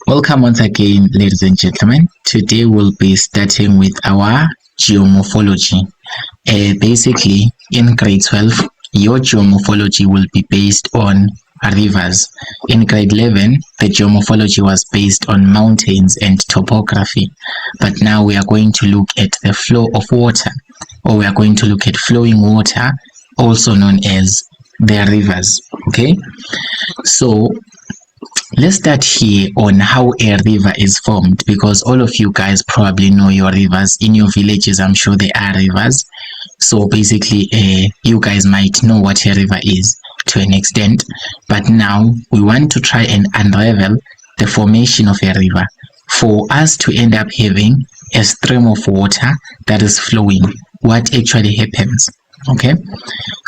Welcome once again, ladies and gentlemen. Today we'll be starting with our geomorphology. Basically, in grade 12, your geomorphology will be based on rivers. In grade 11, the geomorphology was based on mountains and topography. But now we are going to look at the flow of water, or we are going to look at flowing water, also known as the rivers. Okay, so let's start here on how a river is formed, because all of you guys probably know your rivers. In your villages, I'm sure there are rivers. So basically, you guys might know what a river is to an extent. But now we want to try and unravel the formation of a river for us to end up having a stream of water that is flowing. What actually happens? Okay,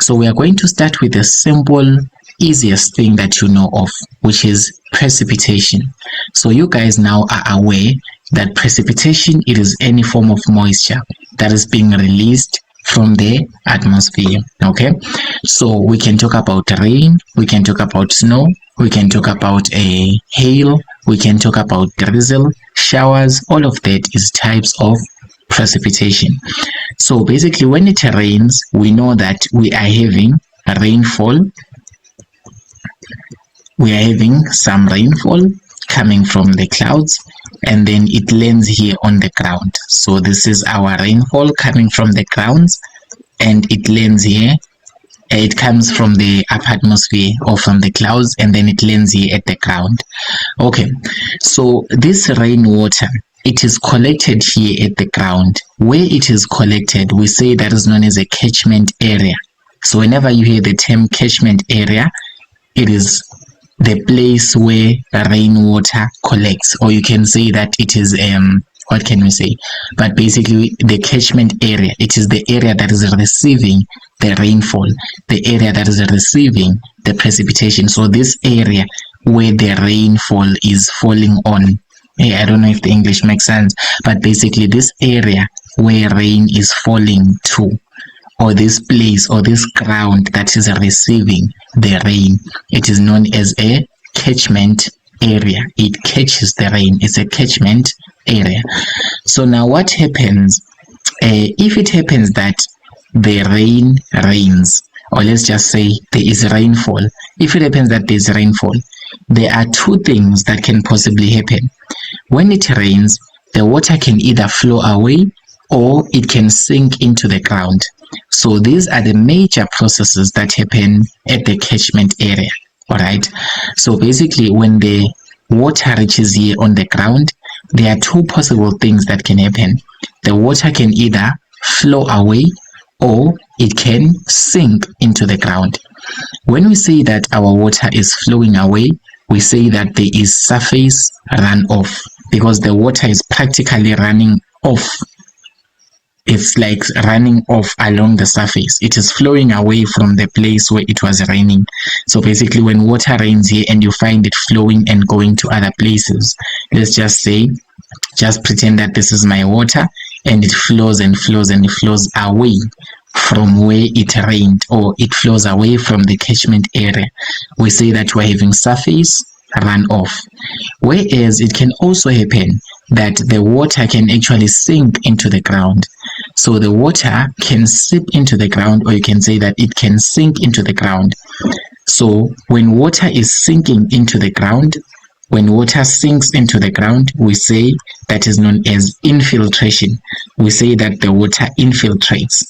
so we are going to start with the simple easiest thing that you know of, which is precipitation. So you guys now are aware that precipitation, it is any form of moisture that is being released from the atmosphere. Okay, so we can talk about rain, we can talk about snow, we can talk about hail, we can talk about drizzle, showers. All of that is types of precipitation. So basically, when it rains, we know that we are having rainfall. We are having some rainfall coming from the clouds, and then it lands here on the ground. So this is our rainfall coming from the grounds, and it lands here. It comes from the upper atmosphere or from the clouds, and then it lands here at the ground. Okay, so this rainwater, it is collected here at the ground. Where it is collected, we say that is known as a catchment area. So whenever you hear the term catchment area, it is the place where rainwater collects, or you can say that it is what can we say, but basically the catchment area, it is the area that is receiving the rainfall, the area that is receiving the precipitation. So this area where the rainfall is falling on, I don't know if the English makes sense, but basically this area where rain is falling to, or this place or this ground that is receiving the rain, it is known as a catchment area. It catches the rain. It's a catchment area. So now what happens if it happens that the rain rains, or let's just say there is rainfall. If it happens that there is rainfall, there are two things that can possibly happen. When it rains, the water can either flow away or it can sink into the ground. So these are the major processes that happen at the catchment area. All right, so basically when the water reaches here on the ground, there are two possible things that can happen. The water can either flow away or it can sink into the ground. When we say that our water is flowing away, we say that there is surface runoff, because the water is practically running off. It's like running off along the surface. It is flowing away from the place where it was raining. So basically when water rains here and you find it flowing and going to other places, let's just say, just pretend that this is my water and it flows and flows and it flows away from where it rained, or it flows away from the catchment area. We say that we're having surface runoff. Whereas it can also happen that the water can actually sink into the ground. So the water can seep into the ground, or you can say that it can sink into the ground. So when water is sinking into the ground, when water sinks into the ground, we say that is known as infiltration. We say that the water infiltrates.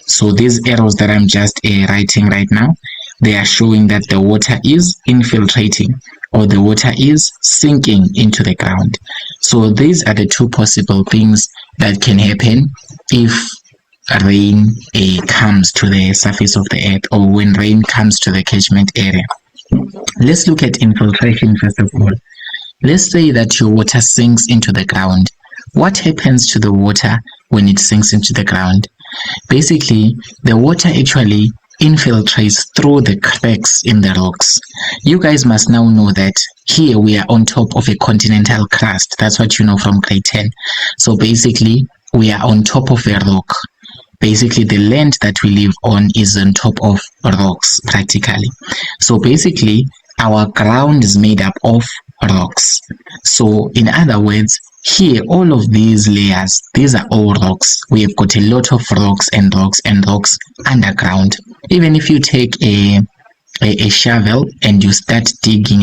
So these arrows that I'm just writing right now, they are showing that the water is infiltrating, or the water is sinking into the ground. So these are the two possible things that can happen if rain comes to the surface of the earth, or when rain comes to the catchment area. Let's look at infiltration first of all. Let's say that your water sinks into the ground. What happens to the water when it sinks into the ground? Basically, the water actually infiltrates through the cracks in the rocks. You guys must now know that here we are on top of a continental crust. That's what you know from grade 10. So basically, we are on top of a rock. Basically, the land that we live on is on top of rocks practically. So basically, our ground is made up of rocks. So in other words, here all of these layers, these are all rocks. We have got a lot of rocks and rocks and rocks underground. Even if you take a shovel and you start digging,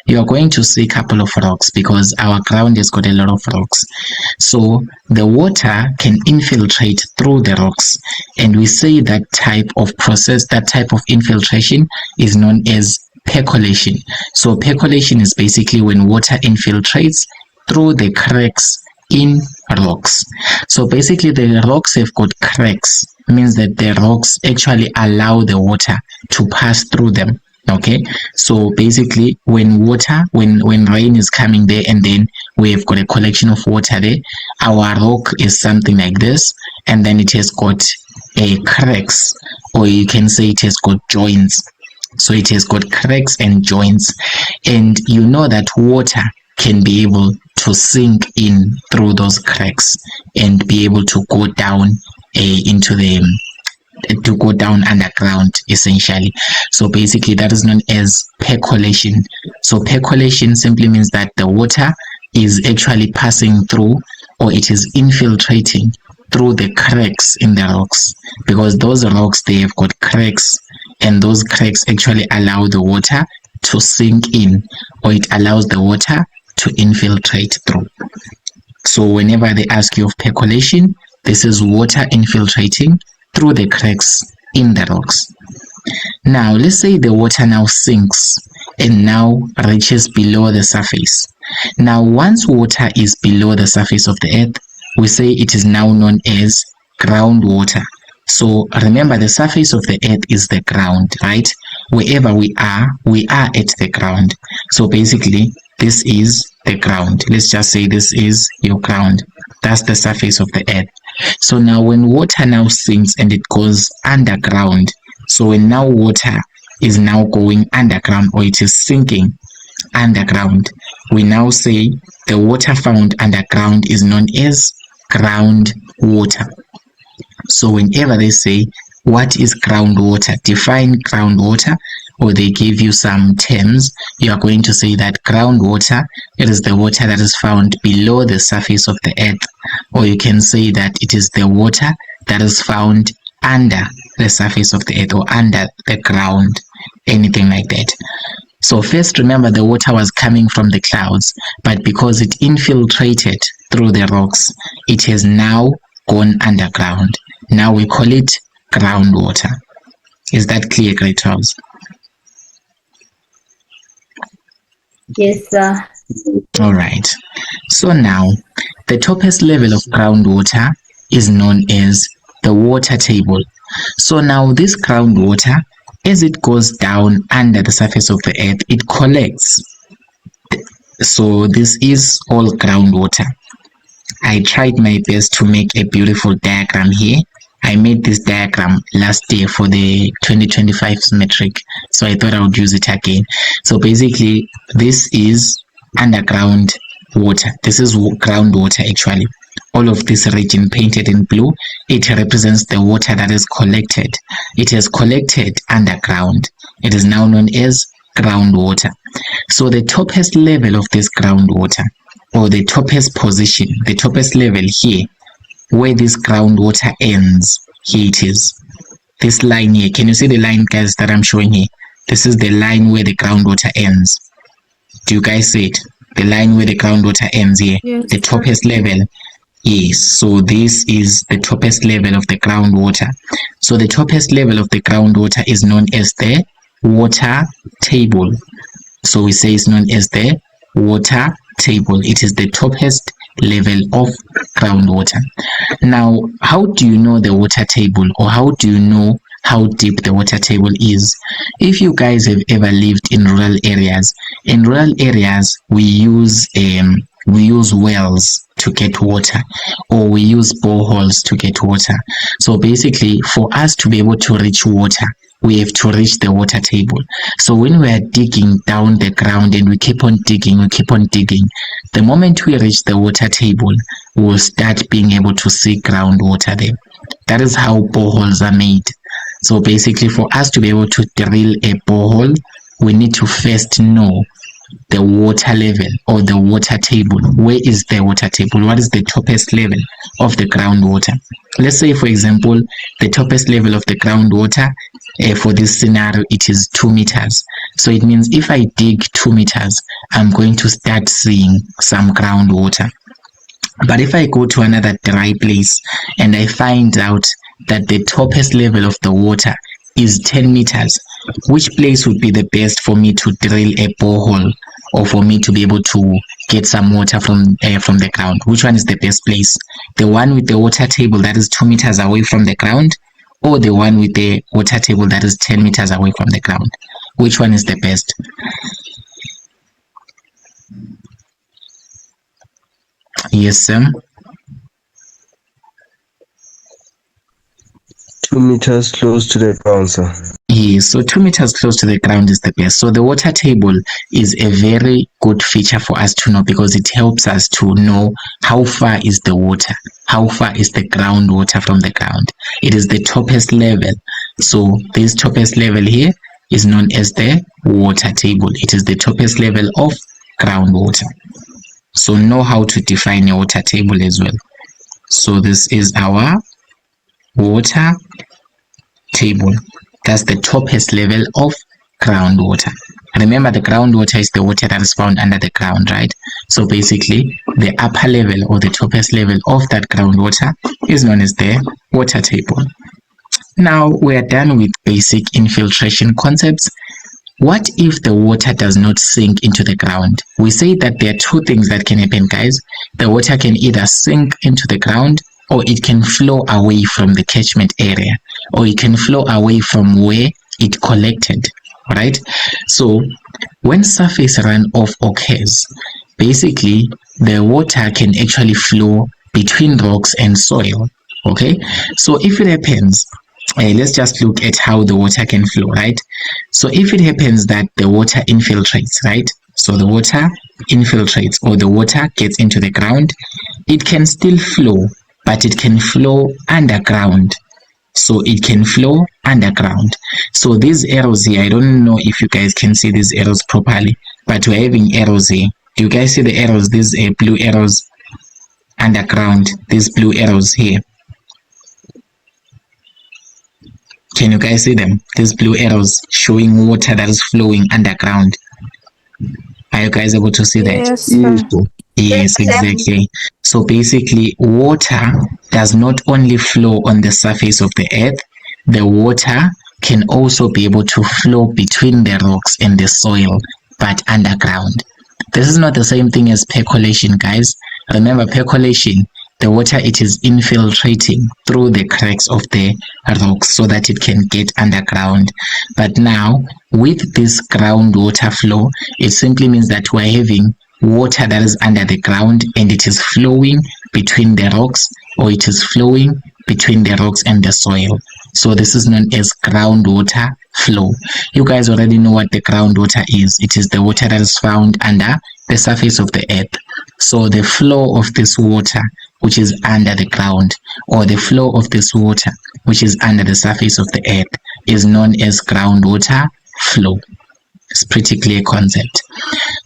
you are going to see a couple of rocks because our ground has got a lot of rocks. So the water can infiltrate through the rocks, and we say that type of process, that type of infiltration is known as percolation. So percolation is basically when water infiltrates through the cracks in rocks. So basically the rocks have got cracks, means that the rocks actually allow the water to pass through them. Okay, so basically when rain is coming there and then we have got a collection of water there, our rock is something like this, and then it has got a cracks, or you can say it has got joints. So it has got cracks and joints, and you know that water can be able to sink in through those cracks and be able to go down to go down underground essentially. So basically that is known as percolation. So percolation simply means that the water is actually passing through, or it is infiltrating through the cracks in the rocks, because those rocks, they have got cracks, and those cracks actually allow the water to sink in, or it allows the water to infiltrate through. So whenever they ask you of percolation, this is water infiltrating through the cracks in the rocks. Now let's say the water now sinks and now reaches below the surface. Now once water is below the surface of the earth, we say it is now known as groundwater. So remember, the surface of the earth is the ground, right? Wherever we are at the ground. So basically this is the ground. Let's just say this is your ground. That's the surface of the earth. So now when water now sinks and it goes underground, so when now water is now going underground, or it is sinking underground, we now say the water found underground is known as groundwater. So whenever they say what is groundwater, define groundwater, or they give you some terms, you are going to say that groundwater, it is the water that is found below the surface of the earth, or you can say that it is the water that is found under the surface of the earth or under the ground, anything like that. So first, remember, the water was coming from the clouds, but because it infiltrated through the rocks, it has now gone underground. Now we call it groundwater. Is that clear, Great Charles? Yes, sir. All right. So now the toppest level of groundwater is known as the water table. So now this groundwater, as it goes down under the surface of the earth, it collects. So this is all groundwater. I tried my best to make a beautiful diagram here. I made this diagram last year for the 2025 metric, so I thought I would use it again. So basically this is underground water. This is groundwater actually. All of this region painted in blue, it represents the water that is collected. It is collected underground. It is now known as groundwater. So the toppest level of this groundwater, or the toppest position, the toppest level here, where this groundwater ends, here it is. This line here, can you see the line, guys, that I'm showing here? This is the line where the groundwater ends. Do you guys see it? The line where the groundwater ends here, Yes, the toppest level. Yes, so this is the toppest level of the groundwater. So the toppest level of the groundwater is known as the water table. So we say it's known as the water table. It is the toppest level of groundwater. Now, how do you know the water table, or how do you know how deep the water table is? If you guys have ever lived in rural areas, we use wells to get water, or we use boreholes to get water. So basically, for us to be able to reach water, we have to reach the water table. So when we are digging down the ground and we keep on digging, the moment we reach the water table, we'll start being able to see groundwater there. That is how boreholes are made. So basically, for us to be able to drill a borehole, we need to first know the water level or the water table. Where is the water table? What is the toppest level of the groundwater? Let's say, for example, the toppest level of the groundwater for this scenario, it is 2 meters. So it means if I dig 2 meters, I'm going to start seeing some groundwater. But if I go to another dry place and I find out that the toppest level of the water is 10 meters, which place would be the best for me to drill a borehole or for me to be able to get some water from the ground? Which one is the best place? The one with the water table that is 2 meters away from the ground, or the one with the water table that is 10 meters away from the ground? Which one is the best? Yes, Sam? 2 meters close to the ground, sir. Yes, so 2 meters close to the ground is the best. So the water table is a very good feature for us to know, because it helps us to know how far is the water, how far is the groundwater from the ground. It is the toppest level. So this toppest level here is known as the water table. It is the toppest level of groundwater. So know how to define a water table as well. So this is our water table. That's the toppest level of groundwater. Remember, the groundwater is the water that is found under the ground, right? So basically, the upper level or the toppest level of that groundwater is known as the water table. Now we are done with basic infiltration concepts. What if the water does not sink into the ground? We say that there are two things that can happen, guys. The water can either sink into the ground, or it can flow away from the catchment area, or it can flow away from where it collected, right? So when surface runoff occurs, basically the water can actually flow between rocks and soil. Okay, so if it happens, let's just look at how the water can flow, right? So if it happens that the water infiltrates, right? So the water infiltrates, or the water gets into the ground, it can still flow, but it can flow underground. So it can flow underground. So these arrows here, I don't know if you guys can see these arrows properly, but we're having arrows here. Do you guys see the arrows? These blue arrows underground, these blue arrows here. Can you guys see them? These blue arrows showing water that is flowing underground. Are you guys able to see that? Yes, sir. Yes, exactly. So basically, water does not only flow on the surface of the earth, the water can also be able to flow between the rocks and the soil, but underground. This is not the same thing as percolation, guys. Remember, percolation, the water, it is infiltrating through the cracks of the rocks so that it can get underground. But now, with this groundwater flow, it simply means that we're having water that is under the ground and it is flowing between the rocks, or it is flowing between the rocks and the soil. So this is known as groundwater flow. You guys already know what the groundwater is. It is the water that is found under the surface of the earth. So the flow of this water, which is under the ground, or the flow of this water, which is under the surface of the earth, is known as groundwater flow. It's pretty clear concept.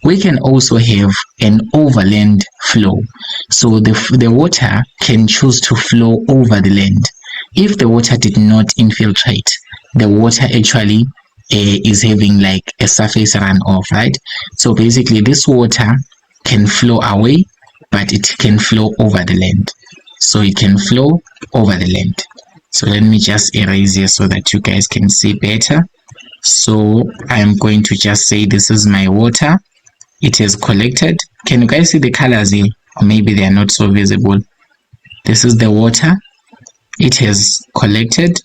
We can also have an overland flow. So the water can choose to flow over the land. If the water did not infiltrate, the water actually is having like a surface runoff, right? So basically this water can flow away, but it can flow over the land. So it can flow over the land. So let me just erase here so that you guys can see better. So I'm going to just say this is my water. It has collected. Can you guys see the colors here? Or maybe they are not so visible. This is the water. It has collected,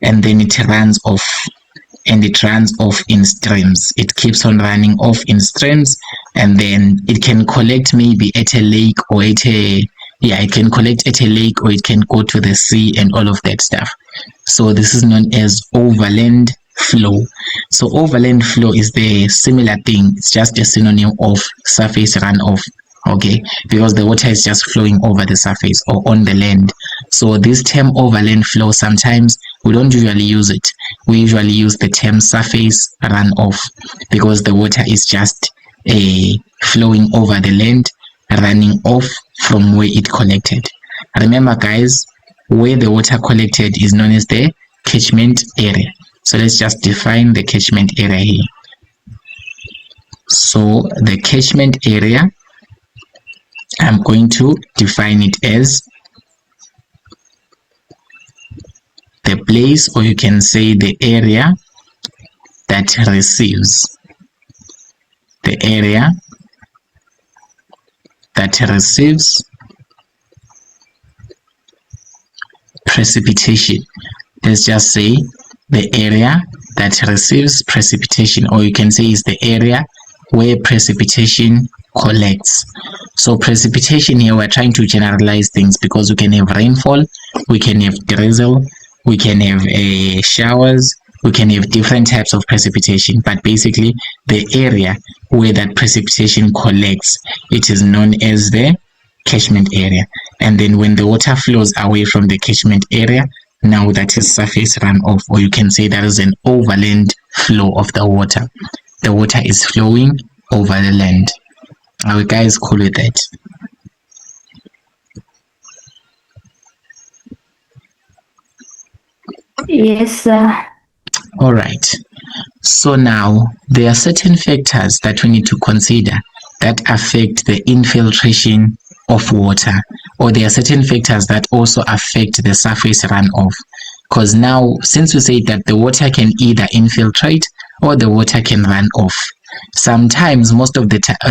and then it runs off. And it runs off in streams. It keeps on running off in streams, and then it can collect maybe at a lake, or at a, it can collect at a lake, or it can go to the sea and all of that stuff. So this is known as overland flow. So overland flow is the similar thing. It's just a synonym of surface runoff. Okay, because the water is just flowing over the surface or on the land. So this term overland flow, sometimes we don't usually use it. We usually use the term surface runoff, because the water is just flowing over the land, running off from where it collected. Remember guys, where the water collected is known as the catchment area. So let's just define the catchment area here. So the catchment area, I'm going to define it as the place, or you can say the area that receives, precipitation. Let's just say the area that receives precipitation, or you can say is the area where precipitation collects. So precipitation here, we're trying to generalize things because we can have rainfall, we can have drizzle, we can have showers, we can have different types of precipitation, but basically the area where that precipitation collects, it is known as the catchment area. And then when the water flows away from the catchment area, now that is surface runoff, or you can say that is an overland flow of the water. The water is flowing over the land. Are you guys cool with that? Yes, sir. All right. So now there are certain factors that we need to consider that affect the infiltration of water, or there are certain factors that also affect the surface runoff. Because now, since we say that the water can either infiltrate or the water can run off, sometimes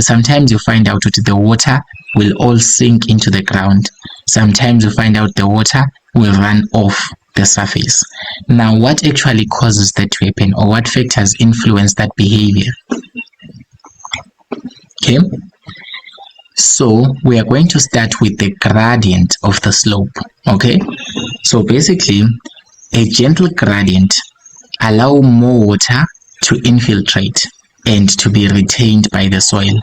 sometimes you find out that the water will all sink into the ground. Sometimes you find out the water will run off the surface. Now, what actually causes that to happen, or what factors influence that behavior? Okay, so we are going to start with the gradient of the slope. Okay, so basically a gentle gradient allows more water to infiltrate and to be retained by the soil,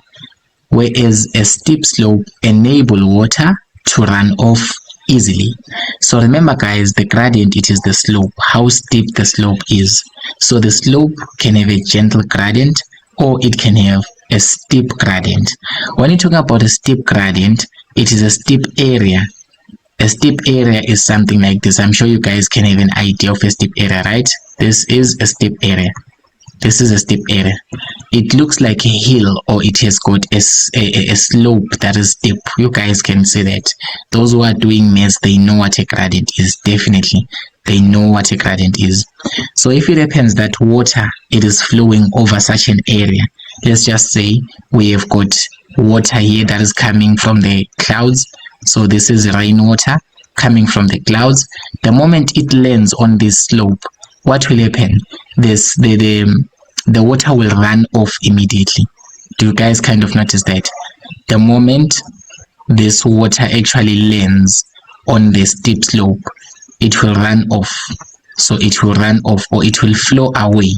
whereas a steep slope enables water to run off easily. So remember guys, the gradient, it is the slope, how steep the slope is. So the slope can have a gentle gradient or it can have a steep gradient. When you talk about a steep gradient, it is a steep area. A steep area is something like this. I'm sure you guys can have an idea of a steep area, right? This is a steep area. This is a steep area. It looks like a hill, or it has got a slope that is steep. You guys can see that. Those who are doing maths, they know what a gradient is. Definitely, they know what a gradient is. So if it happens that water, it is flowing over such an area, let's just say we have got water here that is coming from the clouds. So this is rainwater coming from the clouds. The moment it lands on this slope, what will happen? The water will run off immediately. Do you guys kind of notice that? The moment this water actually lands on the steep slope, it will run off. So it will run off, or it will flow away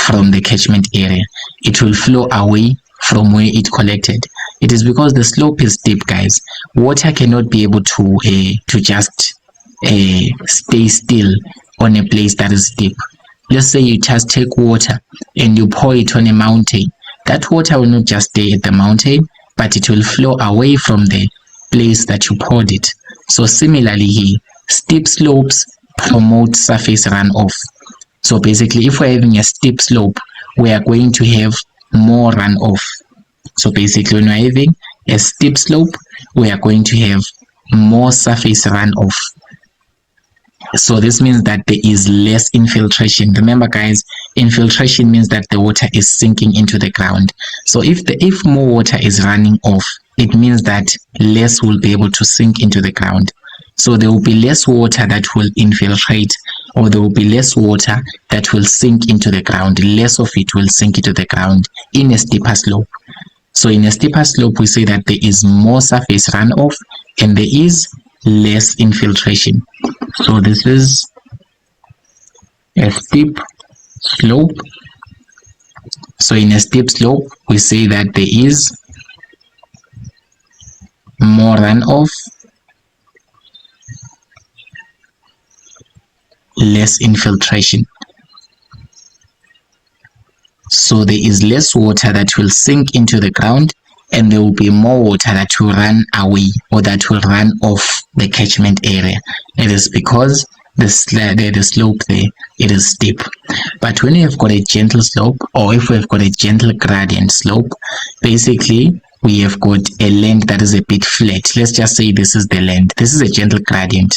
from the catchment area. It will flow away from where it collected. It is because the slope is steep, guys. Water cannot be able to just stay still on a place that is steep. Let's say you just take water and you pour it on a mountain. That water will not just stay at the mountain, but it will flow away from the place that you poured it. So similarly here, steep slopes promote surface runoff. So basically, if we're having a steep slope, we are going to have more runoff. So basically, when we're having a steep slope, we are going to have more surface runoff. So this means that there is less infiltration. Remember guys, infiltration means that the water is sinking into the ground. So if more water is running off, it means that less will be able to sink into the ground. So there will be less water that will infiltrate, or there will be less water that will sink into the ground. Less of it will sink into the ground in a steeper slope. So in a steeper slope, we say that there is more surface runoff and there is less infiltration. So this is a steep slope. So in a steep slope, we say that there is more runoff, less infiltration. So there is less water that will sink into the ground, and there will be more water that will run away or that will run off the catchment area. It is because the slope there, it is steep. But when you have got a gentle slope, or if we have got a gentle gradient slope, basically we have got a land that is a bit flat. Let's just say this is the land. This is a gentle gradient.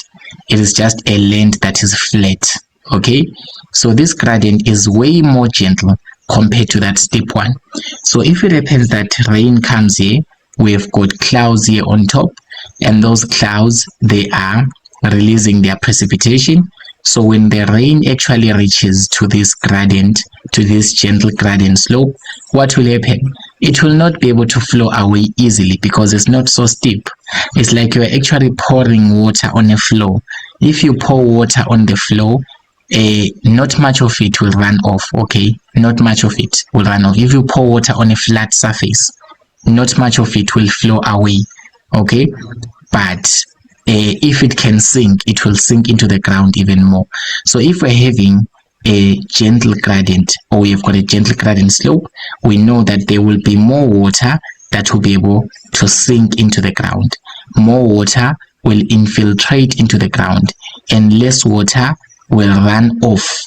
It is just a land that is flat. Okay, so this gradient is way more gentle compared to that steep one. So if it happens that rain comes here, we have got clouds here on top, and those clouds, they are releasing their precipitation. So when the rain actually reaches to this gradient, to this gentle gradient slope, what will happen? It will not be able to flow away easily because it's not so steep. It's like you're actually pouring water on a floor. If you pour water on the floor, not much of it will run off. Okay, not much of it will run off. If you pour water on a flat surface, not much of it will flow away. Okay, but if it can sink, it will sink into the ground even more. So if we're having a gentle gradient, or we've got a gentle gradient slope, we know that there will be more water that will be able to sink into the ground. More water will infiltrate into the ground, and less water will run off.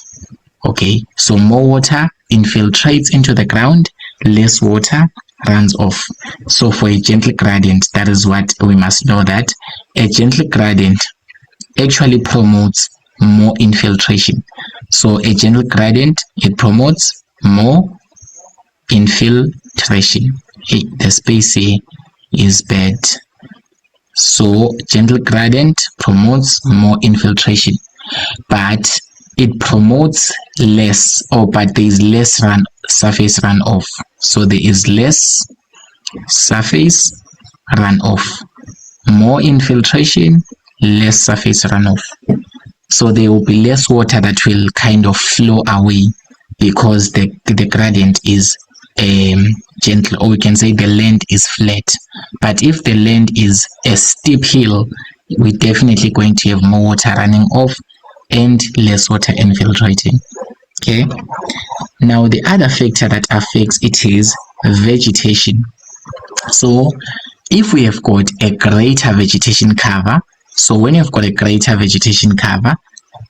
Okay, so more water infiltrates into the ground, less water runs off. So for a gentle gradient, that is what we must know, that a gentle gradient actually promotes more infiltration. So a gentle gradient, it promotes more infiltration. The space here is bad. So gentle gradient promotes more infiltration, but it promotes less, but there is less surface runoff. So there is less surface runoff, more infiltration, less surface runoff. So there will be less water that will kind of flow away because the gradient is gentle, or we can say the land is flat. But if the land is a steep hill, we're definitely going to have more water running off and less water infiltrating. Okay, now the other factor that affects it is vegetation. So if we have got a greater vegetation cover, so when you've got a greater vegetation cover,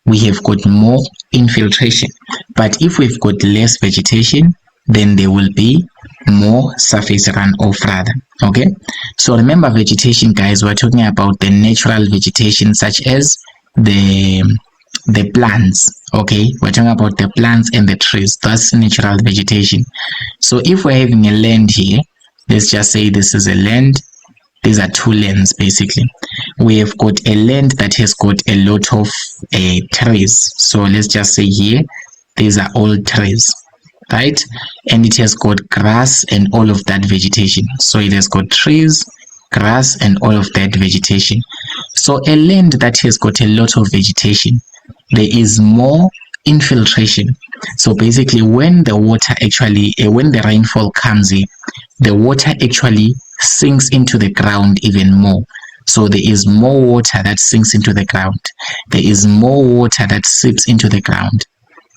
we have got more infiltration. But if we've got less vegetation, then there will be more surface runoff rather. Okay, so remember vegetation, guys, we're talking about the natural vegetation such as the plants. Okay, we're talking about the plants and the trees. That's natural vegetation. So if we're having a land here, let's just say this is a land. These are two lands basically. We have got a land that has got a lot of trees. So let's just say here, these are all trees, right? And it has got grass and all of that vegetation. So it has got trees, grass, and all of that vegetation. So a land that has got a lot of vegetation, there is more infiltration. So basically when the water actually, when the rainfall comes in, the water actually sinks into the ground even more. So there is more water that sinks into the ground. There is more water that seeps into the ground,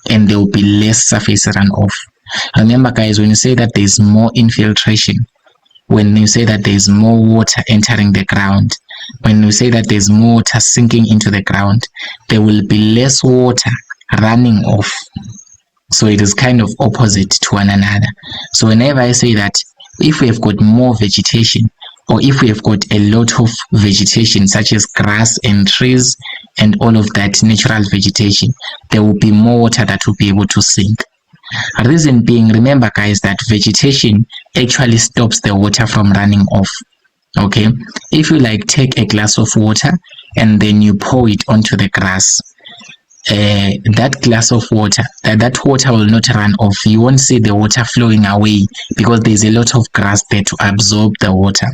and there will be less surface runoff. Remember, guys, when you say that there is more infiltration, when you say that there is more water entering the ground, when you say that there is more water sinking into the ground, there will be less water running off. So it is kind of opposite to one another. So whenever I say that if we have got more vegetation, or if we have got a lot of vegetation such as grass and trees and all of that natural vegetation, there will be more water that will be able to sink. Reason being, remember guys, that vegetation actually stops the water from running off. Okay, if you like take a glass of water and then you pour it onto the grass, that glass of water, that water will not run off. You won't see the water flowing away because there's a lot of grass there to absorb the water.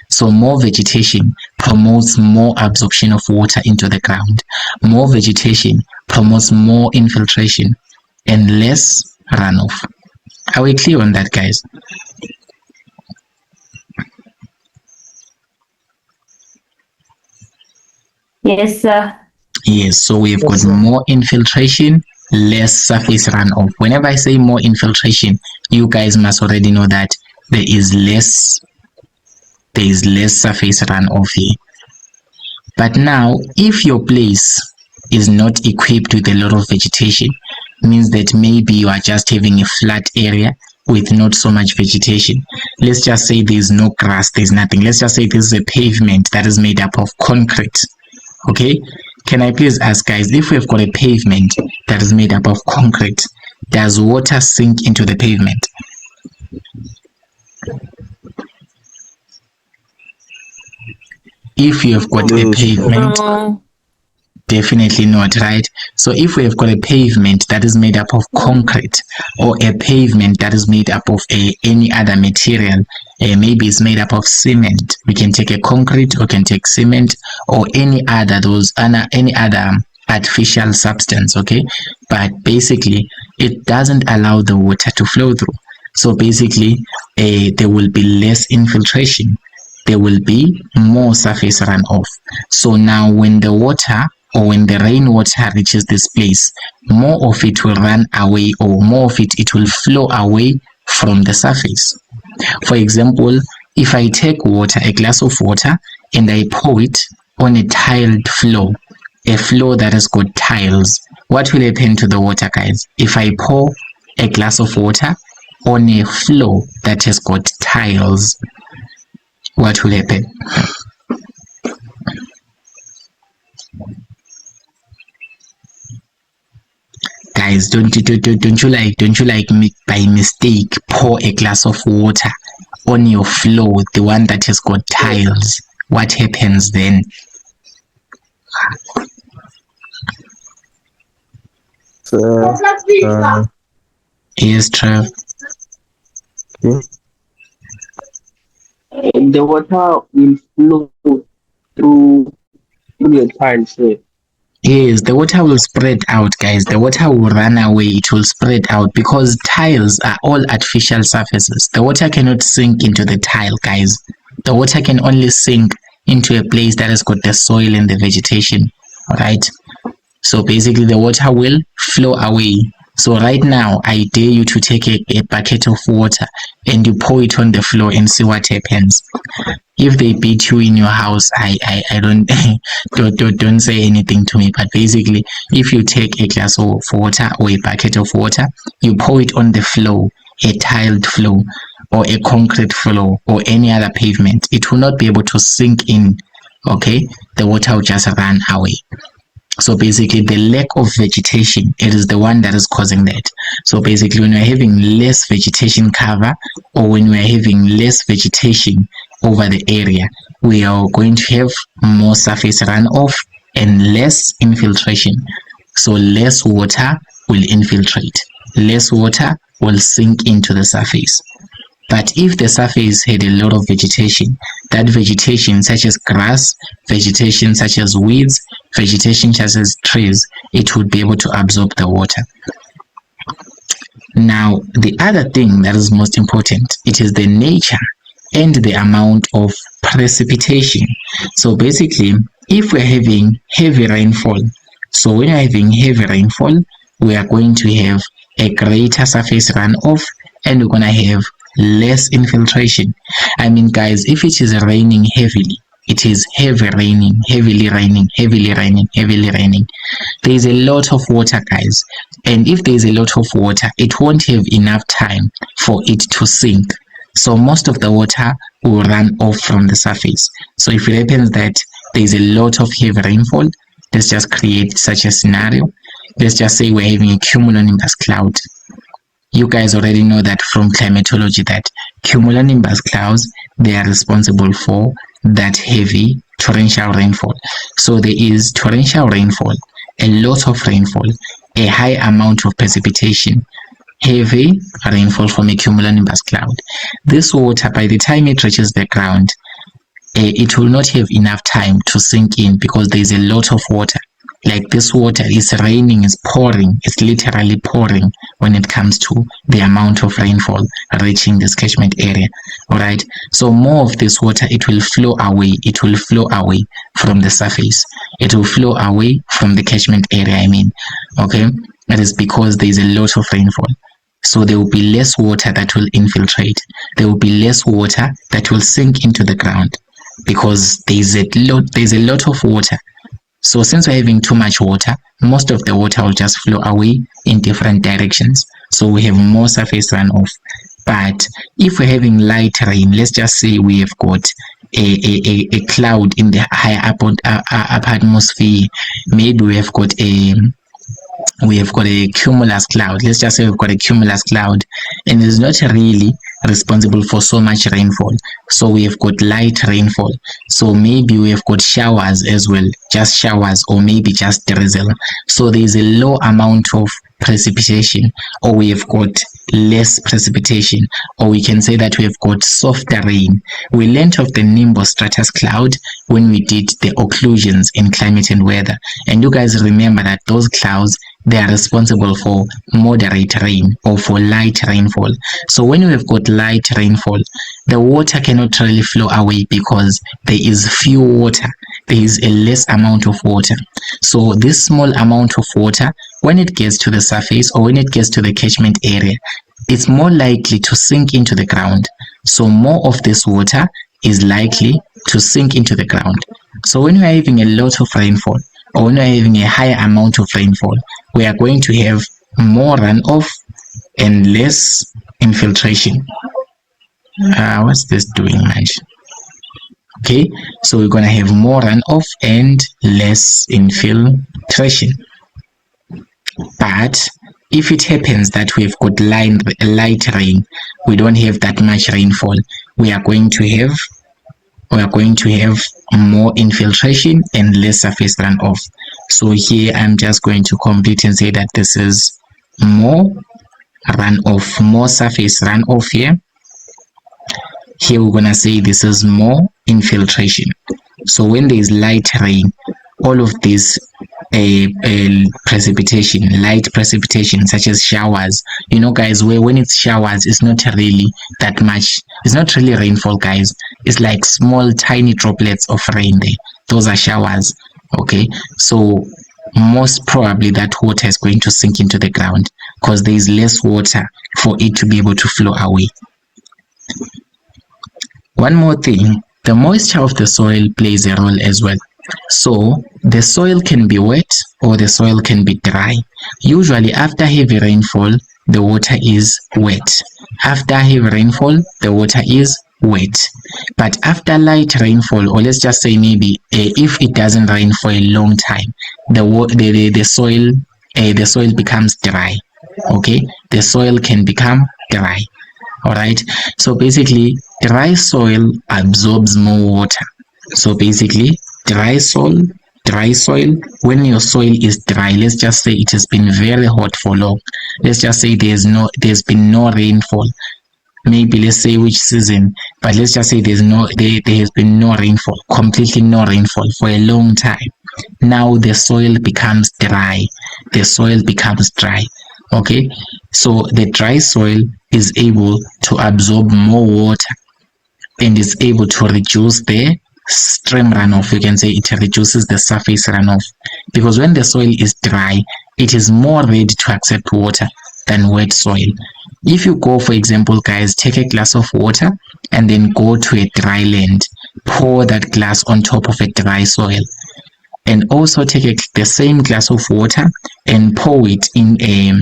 So more vegetation promotes more absorption of water into the ground. More vegetation promotes more infiltration and less runoff. Are we clear on that, guys? Yes, sir. Yes, so we've got more infiltration, less surface runoff. Whenever I say more infiltration, you guys must already know that there is less surface runoff here. But now, if your place is not equipped with a lot of vegetation, means that maybe you are just having a flat area with not so much vegetation. Let's just say there's no grass, there's nothing. Let's just say this is a pavement that is made up of concrete. Okay, can I please ask guys, if we've got a pavement that is made up of concrete, does water sink into the pavement? If you have got a pavement, definitely not, right? So if we have got a pavement that is made up of concrete, or a pavement that is made up of any other material, maybe it's made up of cement, we can take a concrete or can take cement or any other artificial substance, okay? But basically it doesn't allow the water to flow through. So basically there will be less infiltration, there will be more surface runoff. So now when the water or when the rainwater reaches this place, more of it will run away, or more of it will flow away from the surface. For example, if I take water, a glass of water, and I pour it on a tiled floor, a floor that has got tiles, what will happen to the water, guys? If I pour a glass of water on a floor that has got tiles, what will happen? Guys, don't you like by mistake pour a glass of water on your floor, the one that has got tiles? What happens then? Yes, Trev. The water will flow through the tiles. Yes, the water will spread out, guys. The water will run away. It will spread out because tiles are all artificial surfaces. The water cannot sink into the tile, guys. The water can only sink into a place that has got the soil and the vegetation. Alright? So basically the water will flow away. So right now, I dare you to take a bucket of water and you pour it on the floor and see what happens. If they beat you in your house, I don't say anything to me. But basically, if you take a glass of water or a bucket of water, you pour it on the floor, a tiled floor or a concrete floor or any other pavement, it will not be able to sink in. Okay, the water will just run away. So basically the lack of vegetation, it is the one that is causing that. So basically when we're having less vegetation cover, or when we're having less vegetation over the area, we are going to have more surface runoff and less infiltration. So less water will infiltrate, less water will sink into the surface. But if the surface had a lot of vegetation, that vegetation such as grass, vegetation such as weeds, vegetation such as trees, it would be able to absorb the water. Now, the other thing that is most important, it is the nature and the amount of precipitation. So basically, if we're having heavy rainfall, so when we're having heavy rainfall, we are going to have a greater surface runoff and we're going to have less infiltration. I mean, guys, if it is raining heavily, it is heavily raining, there is a lot of water, guys, and if there is a lot of water, it won't have enough time for it to sink. So most of the water will run off from the surface. So if it happens that there is a lot of heavy rainfall, let's just create such a scenario. Let's just say we're having a cumulonimbus cloud. You guys already know that from climatology that cumulonimbus clouds, they are responsible for that heavy torrential rainfall. So there is torrential rainfall, a lot of rainfall, a high amount of precipitation, heavy rainfall from a cumulonimbus cloud. This water, by the time it reaches the ground, it will not have enough time to sink in because there is a lot of water. Like this water is raining, is pouring, it's literally pouring when it comes to the amount of rainfall reaching this catchment area. Alright, so more of this water, it will flow away, it will flow away from the surface, it will flow away from the catchment area, I mean. Okay, that is because there is a lot of rainfall. So there will be less water that will infiltrate. There will be less water that will sink into the ground because there's a lot of water. So since we're having too much water, most of the water will just flow away in different directions. So we have more surface runoff. But if we're having light rain, let's just say we have got a cloud in the higher upper atmosphere. Maybe we have got a cumulus cloud. Let's just say we've got a cumulus cloud and it's not really responsible for so much rainfall. So we have got light rainfall. So maybe we have got showers as well, just showers, or maybe just drizzle. So there is a low amount of precipitation, or we have got less precipitation, or we can say that we have got softer rain. We learnt of the nimbostratus cloud when we did the occlusions in climate and weather, and you guys remember that those clouds, they are responsible for moderate rain or for light rainfall. So when we have got light rainfall, the water cannot really flow away because there is few water. There is a less amount of water. So this small amount of water, when it gets to the surface or when it gets to the catchment area, it's more likely to sink into the ground. So more of this water is likely to sink into the ground. So when we are having a lot of rainfall, or when we are having a higher amount of rainfall, we are going to have more runoff and less infiltration. What's this doing, Manj? Okay, so we're going to have more runoff and less infiltration. But if it happens that we've got light rain, we don't have that much rainfall, we are going to have more infiltration and less surface runoff. So here I'm just going to complete and say that this is more runoff, more surface runoff here. Here we're gonna say this is more infiltration. So when there is light rain, all of this precipitation, light precipitation such as showers, you know guys, where when it's showers, it's not really that much, it's not really rainfall, guys. It's like small tiny droplets of rain there. Those are showers. Okay, so most probably that water is going to sink into the ground because there is less water for it to be able to flow away. One more thing, the moisture of the soil plays a role as well. So the soil can be wet or the soil can be dry. Usually after heavy rainfall, the water is wet. After heavy rainfall, the water is wet. But after light rainfall, or let's just say maybe if it doesn't rain for a long time, the soil becomes dry. Okay, the soil can become dry. All right, so basically dry soil absorbs more water. So basically dry soil, when your soil is dry, let's just say it has been very hot for long, let's just say there's been no rainfall, maybe let's say which season, but let's just say there has been no rainfall, completely no rainfall for a long time. Now the soil becomes dry, okay, so the dry soil is able to absorb more water and is able to reduce the stream runoff. You can say it reduces the surface runoff because when the soil is dry, it is more ready to accept water than wet soil. If you go, for example, guys, take a glass of water and then go to a dry land, pour that glass on top of a dry soil, and also take the same glass of water and pour it in a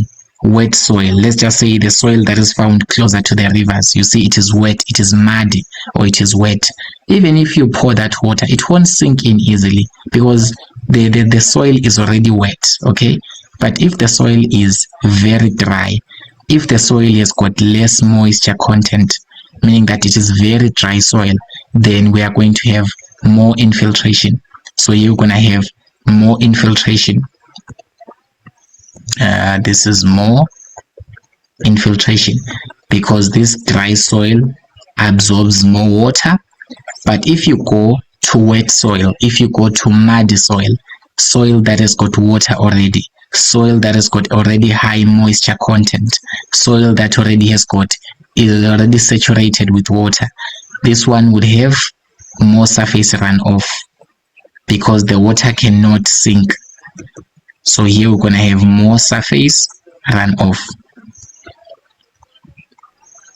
wet soil. Let's just say the soil that is found closer to the rivers. You see it is wet, it is muddy, or it is wet. Even if you pour that water, it won't sink in easily because the soil is already wet. Okay, but if the soil is very dry, if the soil has got less moisture content, meaning that it is very dry soil, then we are going to have more infiltration. So you're going to have more infiltration. This is more infiltration because this dry soil absorbs more water. But if you go to wet soil, if you go to muddy soil, soil that has got water already, soil that has got already high moisture content, soil that is already saturated with water, this one would have more surface runoff because the water cannot sink. So here we're going to have more surface runoff.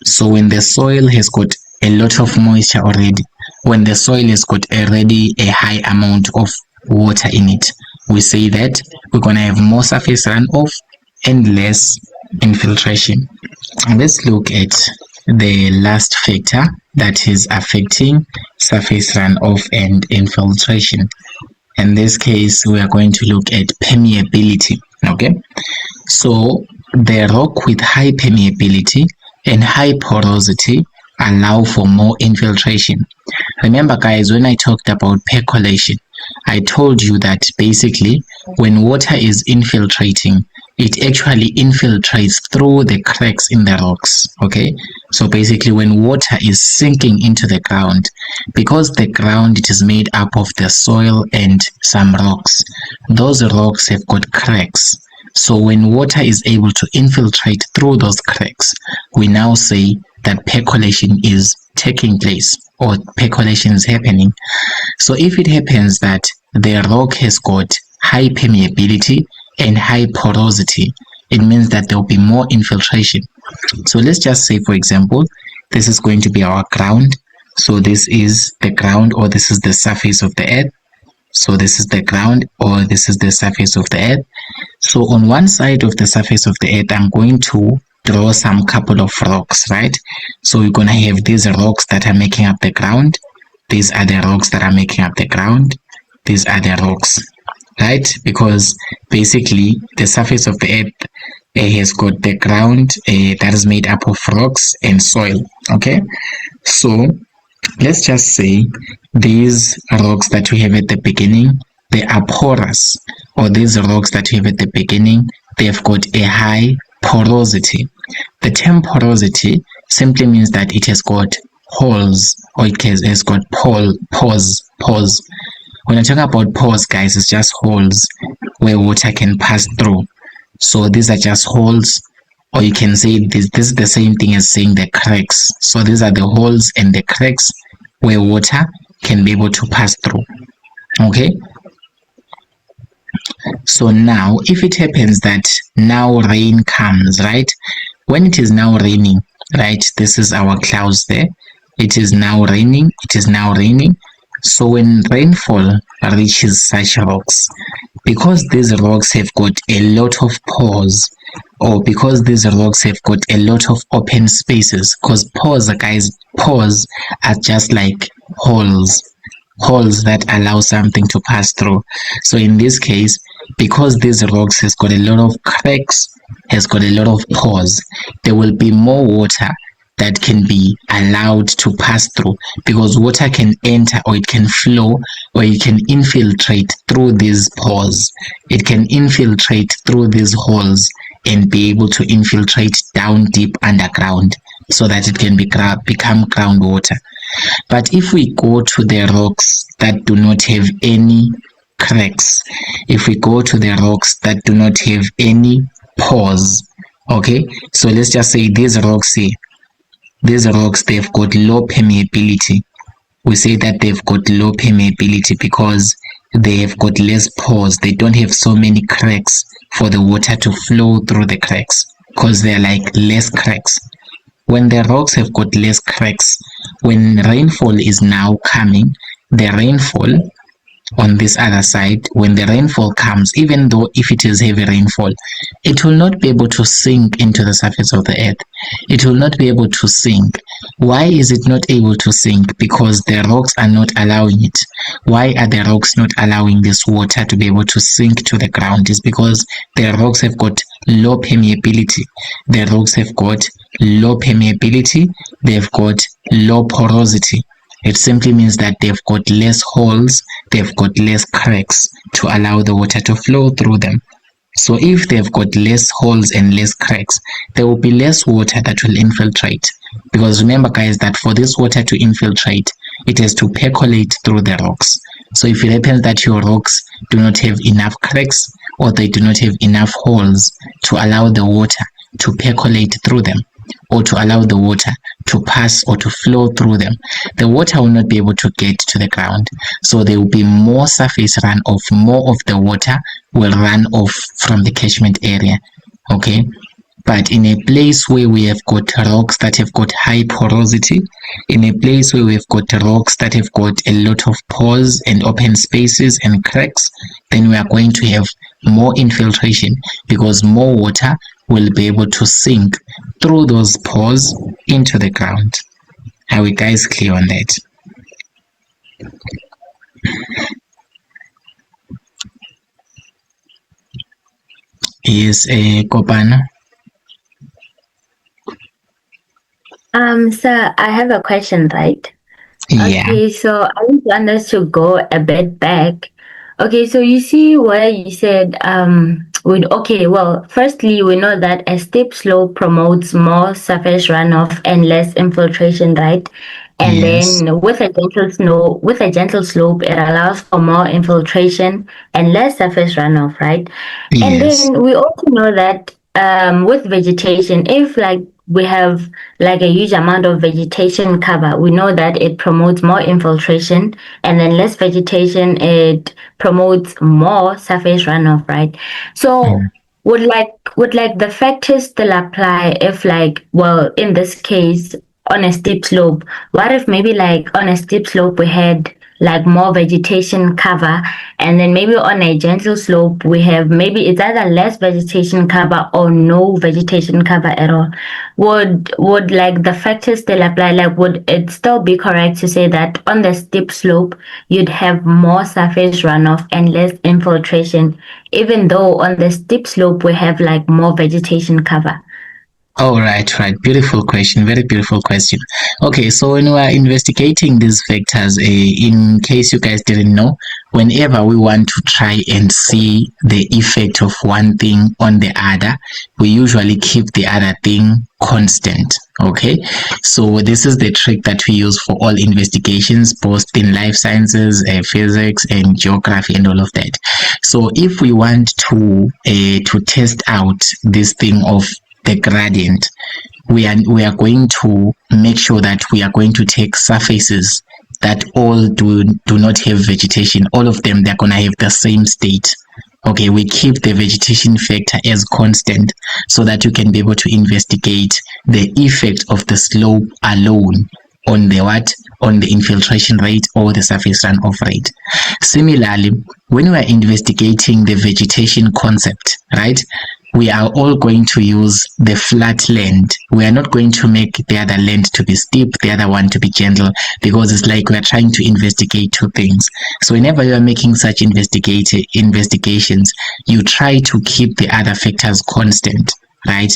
So when the soil has got a lot of moisture already, when the soil has got already a high amount of water in it, we say that we're going to have more surface runoff and less infiltration. Let's look at the last factor that is affecting surface runoff and infiltration. In this case, we are going to look at permeability. Okay, so the rock with high permeability and high porosity allow for more infiltration. Remember guys, when I talked about percolation, I told you that basically when water is infiltrating, it actually infiltrates through the cracks in the rocks. Okay, so basically when water is sinking into the ground, because the ground, it is made up of the soil and some rocks, those rocks have got cracks. So when water is able to infiltrate through those cracks, we now say that percolation is taking place, or percolation is happening. So if it happens that the rock has got high permeability and high porosity, it means that there will be more infiltration. So let's just say, for example, this is going to be our ground. So this is the ground, or this is the surface of the earth. So this is the ground, or this is the surface of the earth. So on one side of the surface of the earth, I'm going to draw some couple of rocks, right? So we're going to have these rocks that are making up the ground. These are the rocks that are making up the ground. These are the rocks, right? Because basically the surface of the earth has got the ground that is made up of rocks and soil. Okay, so let's just say these rocks that we have at the beginning, they are porous, or these rocks that we have at the beginning, they've got a high porosity. The term porosity simply means that it has got holes, or it has got pores. When I talk about pores, guys, it's just holes where water can pass through. So these are just holes, or you can say this is the same thing as saying the cracks. So these are the holes and the cracks where water can be able to pass through. Okay, so now if it happens that now rain comes, right? When it is now raining, right, this is our clouds there, it is now raining, so when rainfall reaches such rocks, because these rocks have got a lot of pores, or because these rocks have got a lot of open spaces, because pores are just like holes that allow something to pass through. So in this case, because these rocks has got a lot of cracks, has got a lot of pores, there will be more water that can be allowed to pass through, because water can enter, or it can flow, or it can infiltrate through these pores. It can infiltrate through these holes and be able to infiltrate down deep underground, so that it can become groundwater. But if we go to the rocks that do not have any cracks, if we go to the rocks that do not have any pores, okay, so let's just say these rocks here, these rocks, they've got low permeability. We say that they've got low permeability because they have got less pores. They don't have so many cracks for the water to flow through the cracks, because they're like less cracks. When the rocks have got less cracks, when rainfall is now coming, the rainfall on this other side, when the rainfall comes, even though if it is heavy rainfall, it will not be able to sink into the surface of the earth. It will not be able to sink. Why is it not able to sink? Because the rocks are not allowing it. Why are the rocks not allowing this water to be able to sink to the ground? It's because the rocks have got low permeability. The rocks have got low permeability. They've got low porosity. It simply means that they've got less holes, they've got less cracks to allow the water to flow through them. So if they've got less holes and less cracks, there will be less water that will infiltrate. Because remember guys, that for this water to infiltrate, it has to percolate through the rocks. So if it happens that your rocks do not have enough cracks, or they do not have enough holes to allow the water to percolate through them, or to allow the water to pass or to flow through them, the water will not be able to get to the ground. So there will be more surface runoff, more of the water will run off from the catchment area. Okay, But in a place where we have got rocks that have got high porosity, in a place where we've got rocks that have got a lot of pores and open spaces and cracks, then we are going to have more infiltration because more water will be able to sink through those pores into the ground. Are we guys clear on that? Yes, Kopana. Sir, I have a question, right? Yeah. Okay, so I just want us to go a bit back. Okay, so you see where you said firstly we know that a steep slope promotes more surface runoff and less infiltration, right? And Yes. then with a gentle slope, it allows for more infiltration and less surface runoff, right? And Yes. then we also know that with vegetation, if like we have like a huge amount of vegetation cover, we know that it promotes more infiltration, and then less vegetation, it promotes more surface runoff, right? So would the factors still apply if in this case on a steep slope, what if maybe like on a steep slope we had like more vegetation cover, and then maybe on a gentle slope we have maybe it's either less vegetation cover or no vegetation cover at all? Would like the factors still apply? Like would it still be correct to say that on the steep slope you'd have more surface runoff and less infiltration, even though on the steep slope we have like more vegetation cover? Oh, right. Beautiful question. Very beautiful question. Okay, so when we are investigating these factors, in case you guys didn't know, whenever we want to try and see the effect of one thing on the other, we usually keep the other thing constant. Okay, so this is the trick that we use for all investigations, both in life sciences, physics, and geography, and all of that. So if we want to test out this thing of the gradient, we are going to make sure that we are going to take surfaces that all do not have vegetation. All of them, they're going to have the same state. Okay, we keep the vegetation factor as constant so that you can be able to investigate the effect of the slope alone on the infiltration rate or the surface runoff rate. Similarly, when we are investigating the vegetation concept, right, we are all going to use the flat land. We are not going to make the other land to be steep, the other one to be gentle, because it's like we are trying to investigate two things. So whenever you are making such investigations, you try to keep the other factors constant, right?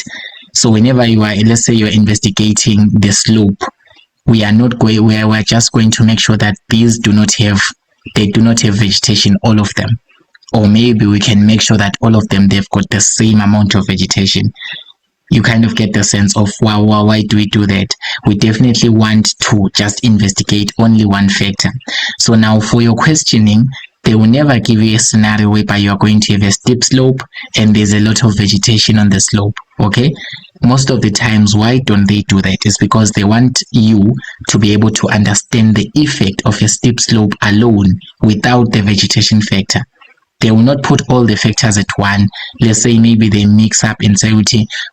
So whenever you are, let's say you're investigating the slope, we are just going to make sure that these do not have vegetation, all of them. Or maybe we can make sure that all of them, they've got the same amount of vegetation. You kind of get the sense of why do we do that? We definitely want to just investigate only one factor. So now for your questioning, they will never give you a scenario whereby you are going to have a steep slope and there's a lot of vegetation on the slope. Okay, most of the times, why don't they do that? Is because they want you to be able to understand the effect of a steep slope alone without the vegetation factor. They will not put all the factors at one. Let's say maybe they mix up and say,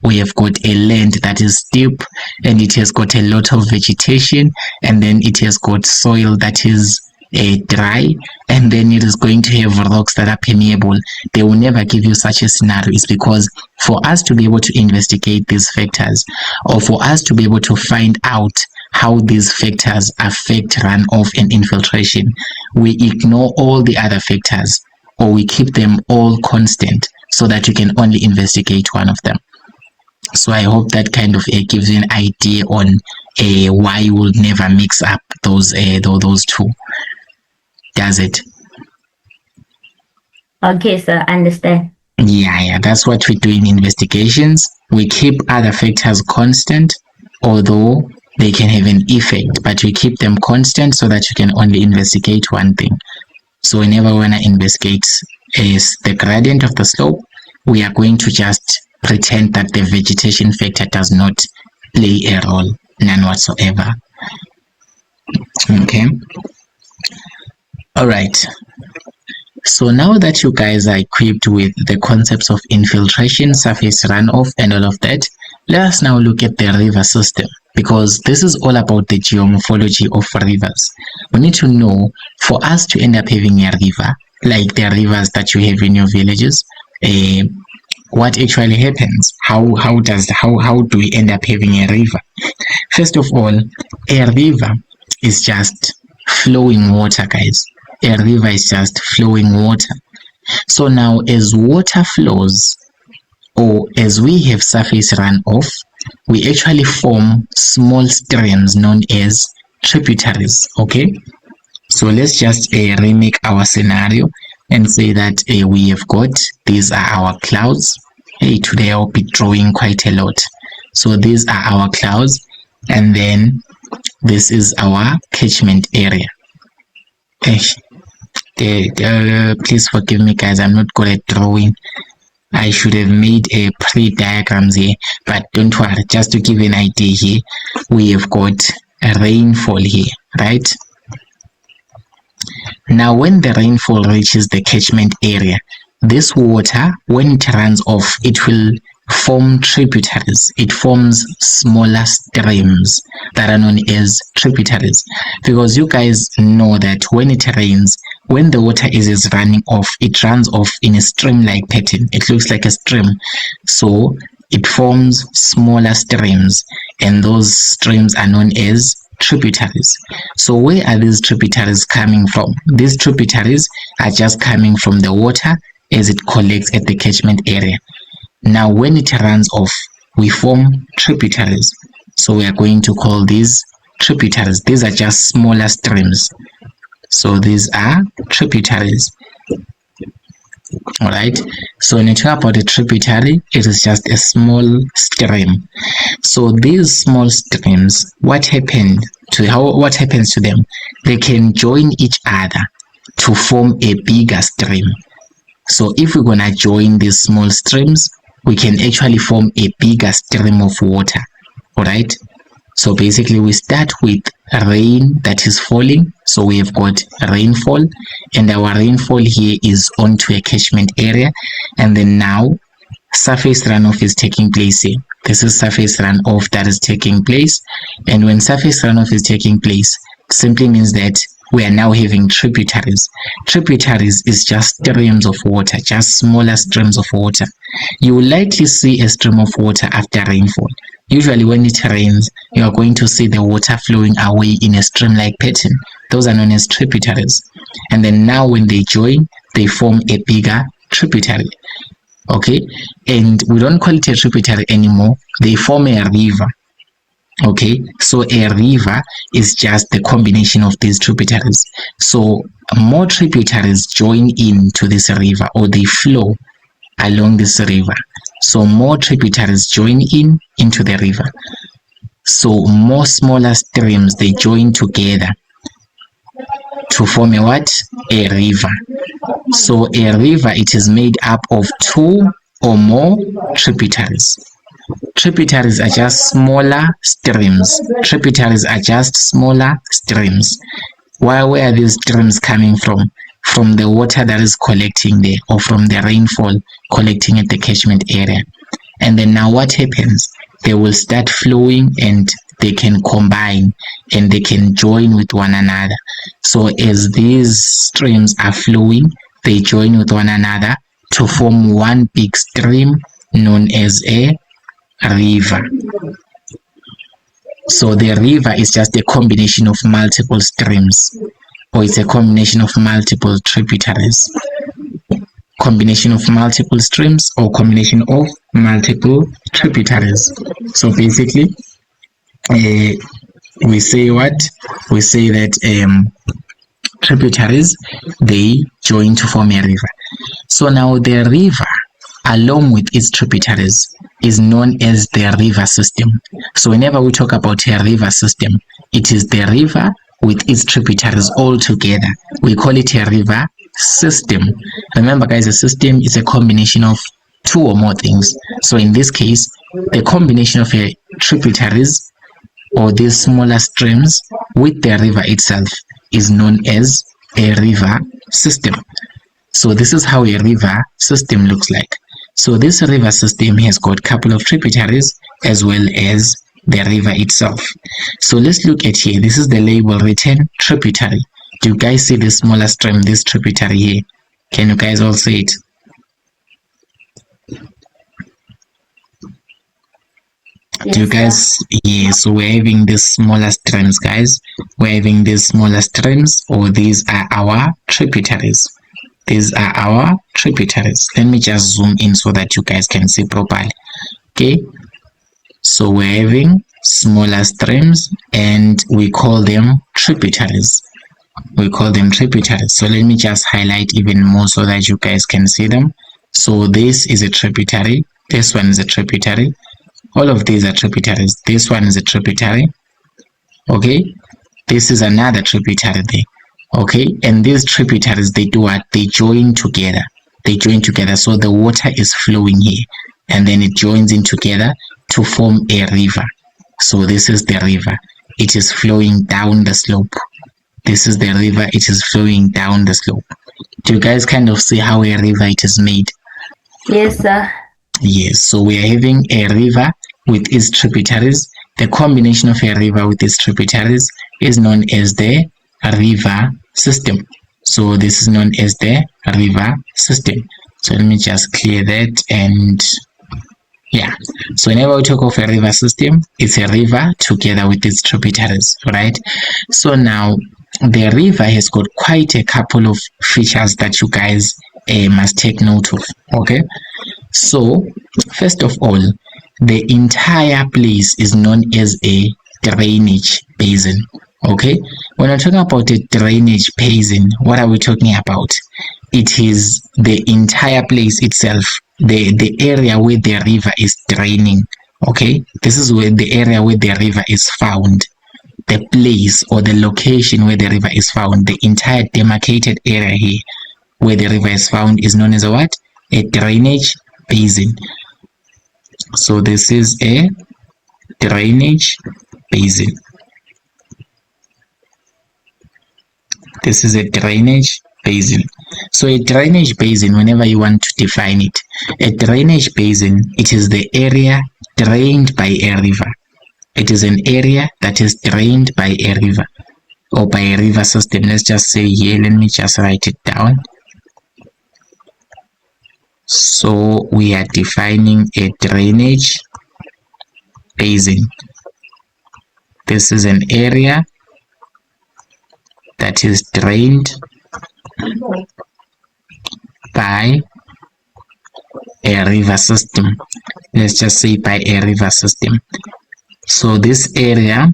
we have got a land that is steep and it has got a lot of vegetation, and then it has got soil that is dry, and then it is going to have rocks that are permeable. They will never give you such a scenario. It's because for us to be able to investigate these factors, or for us to be able to find out how these factors affect runoff and infiltration, we ignore all the other factors, or we keep them all constant so that you can only investigate one of them. So I hope that kind of gives you an idea on why you will never mix up those two. Does it? Okay, sir, understand. Yeah, that's what we do in investigations. We keep other factors constant, although they can have an effect, but we keep them constant so that you can only investigate one thing. So whenever we want to investigate is the gradient of the slope, we are going to just pretend that the vegetation factor does not play a role, none whatsoever. Okay. All right. So now that you guys are equipped with the concepts of infiltration, surface runoff, and all of that, let us now look at the river system, because this is all about the geomorphology of rivers. We need to know, for us to end up having a river, like the rivers that you have in your villages, what actually happens? How do we end up having a river? First of all, a river is just flowing water, guys. A river is just flowing water. So now as water flows, or as we have surface runoff, we actually form small streams known as tributaries. Okay, so let's just remake our scenario and say that we have got, these are our clouds. Hey, today I'll be drawing quite a lot. So these are our clouds, and then this is our catchment area. Please forgive me, guys, I'm not good at drawing. I should have made a pre-diagrams here, but don't worry, just to give you an idea here, we have got a rainfall here, right? Now when the rainfall reaches the catchment area, this water, when it runs off, it will form tributaries. It forms smaller streams that are known as tributaries, because you guys know that when it rains, when the water is running off, it runs off in a stream-like pattern. It looks like a stream, so it forms smaller streams, and those streams are known as tributaries. So where are these tributaries coming from? These tributaries are just coming from the water as it collects at the catchment area. Now when it runs off, we form tributaries. So we are going to call these tributaries. These are just smaller streams. So these are tributaries. Alright, so when you talk about a tributary, it is just a small stream. So these small streams, what happens to them? They can join each other to form a bigger stream. So if we're gonna join these small streams, we can actually form a bigger stream of water. Alright, so basically we start with rain that is falling. So we have got rainfall, and our rainfall here is onto a catchment area, and then now surface runoff is taking place here. This is surface runoff that is taking place, and when surface runoff is taking place, simply means that we are now having tributaries. Tributaries is just streams of water, just smaller streams of water. You will likely see a stream of water after rainfall. Usually when it rains, you are going to see the water flowing away in a stream-like pattern. Those are known as tributaries. And then now when they join, they form a bigger tributary. Okay, and we don't call it a tributary anymore. They form a river. Okay, so a river is just the combination of these tributaries. So more tributaries join into this river, or they flow along this river. So more tributaries join into the river. So more smaller streams, they join together to form a what? A river. So a river, it is made up of two or more tributaries. Tributaries are just smaller streams. Tributaries are just smaller streams. Where are these streams coming from? From the water that is collecting there, or from the rainfall collecting at the catchment area. And then now what happens? They will start flowing, and they can combine, and they can join with one another. So as these streams are flowing, they join with one another to form one big stream known as a river. So the river is just a combination of multiple streams, or it's a combination of multiple tributaries. Combination of multiple streams, or combination of multiple tributaries. So basically we say what? We say that tributaries, they join to form a river. So now the river, along with its tributaries, is known as the river system. So whenever we talk about a river system, it is the river with its tributaries all together. We call it a river system. Remember guys, a system is a combination of two or more things. So in this case, the combination of a tributaries, or these smaller streams, with the river itself is known as a river system. So this is how a river system looks like. So this river system has got a couple of tributaries as well as the river itself. So let's look at here. This is the label written tributary. Do you guys see the smaller stream, this tributary here? Can you guys all see it? Do you guys, yes, so we're having these smaller streams, guys. We're having these smaller streams, or these are our tributaries. These are our tributaries. Let me just zoom in so that you guys can see properly. Okay, so we're having smaller streams and we call them tributaries. We call them tributaries. So let me just highlight even more so that you guys can see them. So this is a tributary, this one is a tributary, all of these are tributaries. This one is a tributary, okay, this is another tributary there, okay, and these tributaries, they do what? They join together. They join together, so the water is flowing here and then it joins in together to form a river. So this is the river, it is flowing down the slope. This is the river, it is flowing down the slope. Do you guys kind of see how a river it is made? Yes, sir. Yes, so we are having a river with its tributaries. The combination of a river with its tributaries is known as the river system. So this is known as the river system. So let me just clear that, and yeah, so whenever we talk of a river system, it's a river together with its tributaries, right? So now the river has got quite a couple of features that you guys must take note of. Okay, so first of all, the entire place is known as a drainage basin. Okay, when we're talking about a drainage basin, what are we talking about? It is the entire place itself, the area where the river is draining. Okay, this is where the area where the river is found, the place or the location where the river is found. The entire demarcated area here where the river is found is known as a what? A drainage basin. So this is a drainage basin. This is a drainage basin. So a drainage basin, whenever you want to define it, a drainage basin, it is the area drained by a river. It is an area that is drained by a river or by a river system. Let's just say here, let me just write it down. So we are defining a drainage basin. This is an area that is drained by a river system. Let's just say by a river system. So this area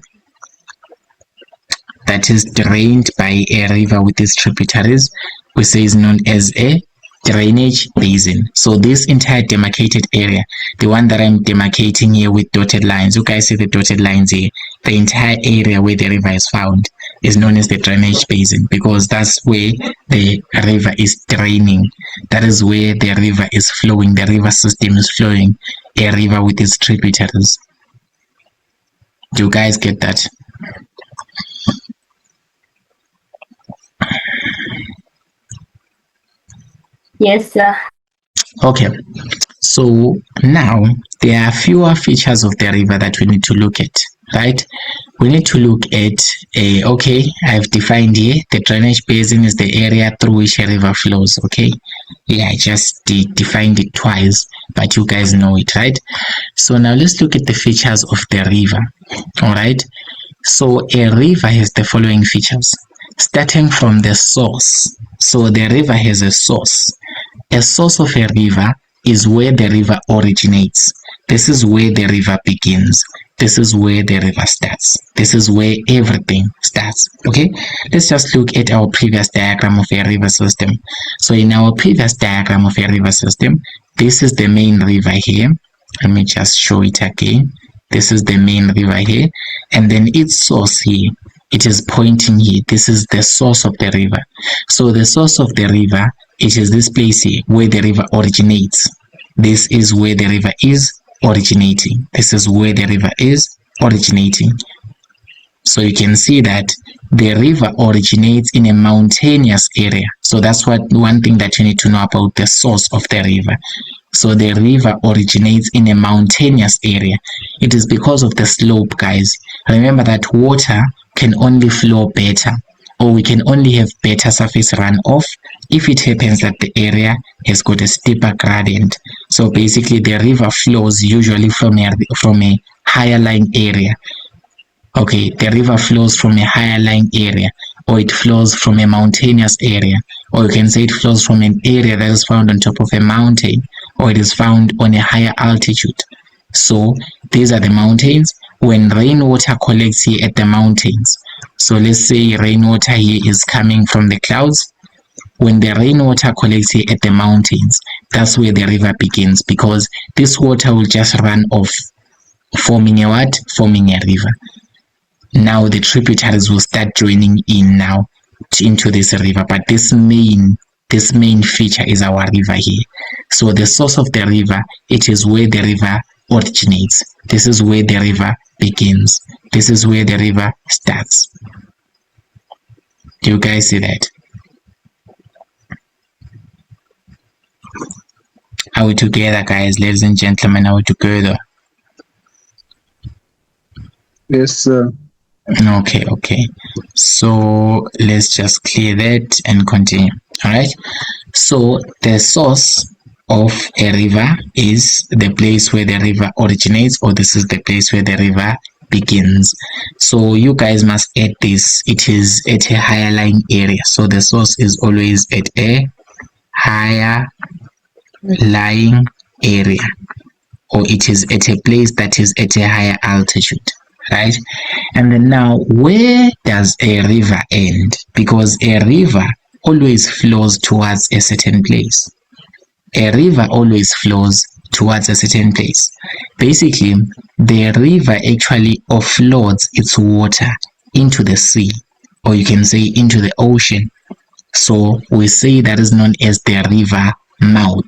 that is drained by a river with its tributaries, we say is known as a drainage basin. So this entire demarcated area, the one that I'm demarcating here with dotted lines, you guys see the dotted lines here, the entire area where the river is found is known as the drainage basin, because that's where the river is draining. That is where the river is flowing. The river system is flowing, a river with its tributaries. Do you guys get that? Yes, sir. Okay, so now there are fewer features of the river that we need to look at, right? We need to look at okay, I've defined here the drainage basin is the area through which a river flows. Okay, yeah, I just defined it twice, but you guys know it, right? So now let's look at the features of the river. All right, so a river has the following features, starting from the source. So the river has a source. A source of a river is where the river originates. This is where the river begins. This is where the river starts. This is where everything starts. Okay, let's just look at our previous diagram of a river system. So in our previous diagram of a river system, this is the main river here. Let me just show it again. This is the main river here, and then its source here, it is pointing here. This is the source of the river. So the source of the river, it is this place here where the river originates. This is where the river is originating. This is where the river is originating. So you can see that the river originates in a mountainous area. So that's one thing that you need to know about the source of the river. So the river originates in a mountainous area. It is because of the slope, guys. Remember that water can only flow better, or we can only have better surface runoff if it happens that the area has got a steeper gradient. So basically the river flows usually from a higher lying area. Okay, the river flows from a higher lying area, or it flows from a mountainous area, or you can say it flows from an area that is found on top of a mountain, or it is found on a higher altitude. So these are the mountains. When rainwater collects here at the mountains, so let's say rainwater here is coming from the clouds. When the rainwater collects here at the mountains, that's where the river begins, because this water will just run off, forming a what? Forming a river. Now the tributaries will start joining in now into this river, but this main feature is our river here. So the source of the river, it is where the river originates. This is where the river begins. This is where the river starts. Do you guys see that? Are we together, guys? Ladies and gentlemen, are we together? Yes, sir. Okay. So let's just clear that and continue. All right. So the source of a river is the place where the river originates, or this is the place where the river begins. So you guys must add this. It is at a higher lying area. So the source is always at a higher lying area, or it is at a place that is at a higher altitude, right? And then now, where does a river end? Because a river always flows towards a certain place. A river always flows towards a certain place. Basically, the river actually offloads its water into the sea, or you can say into the ocean. So we say that is known as the river mouth.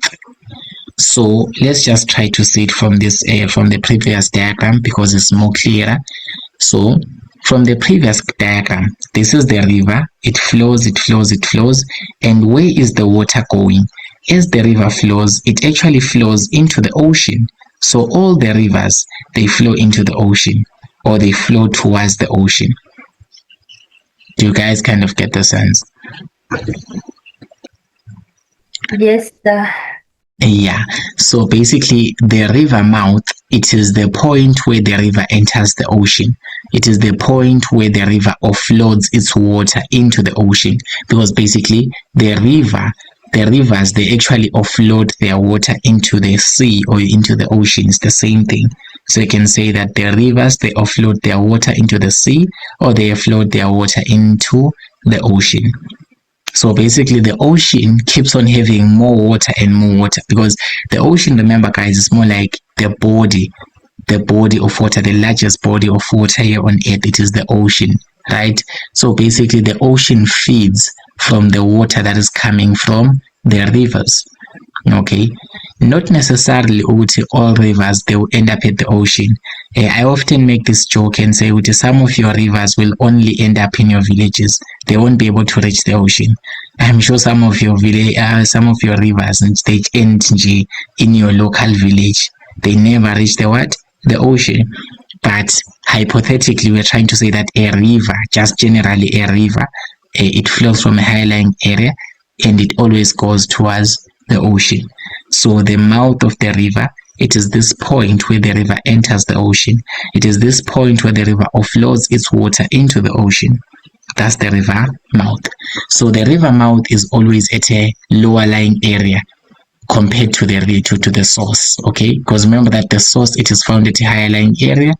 So let's just try to see it from this from the previous diagram, because it's more clearer. So from the previous diagram, this is the river. It flows, and where is the water going? As the river flows, it actually flows into the ocean. So all the rivers, they flow into the ocean, or they flow towards the ocean. Do you guys kind of get the sense? Yes, sir. Yeah, so basically the river mouth, it is the point where the river enters the ocean. It is the point where the river offloads its water into the ocean, because basically the rivers, they actually offload their water into the sea or into the ocean. It's the same thing. So you can say that the rivers, they offload their water into the sea, or they offload their water into the ocean. So basically the ocean keeps on having more water and more water, because the ocean, remember guys, is more like the body of water, the largest body of water here on earth. It is the ocean, right? So basically the ocean feeds from the water that is coming from the rivers. Okay, not necessarily all rivers, they will end up at the ocean. I often make this joke and say some of your rivers will only end up in your villages. They won't be able to reach the ocean. I'm sure some of your rivers, they end in your local village. They never reach the ocean. But hypothetically, we're trying to say that a river, just generally a river, it flows from a high-lying area, and it always goes towards the ocean. So the mouth of the river, it is this point where the river enters the ocean. It is this point where the river offloads its water into the ocean. That's the river mouth. So the river mouth is always at a lower lying area compared to the source. Okay, because remember that the source, it is found at a higher lying area,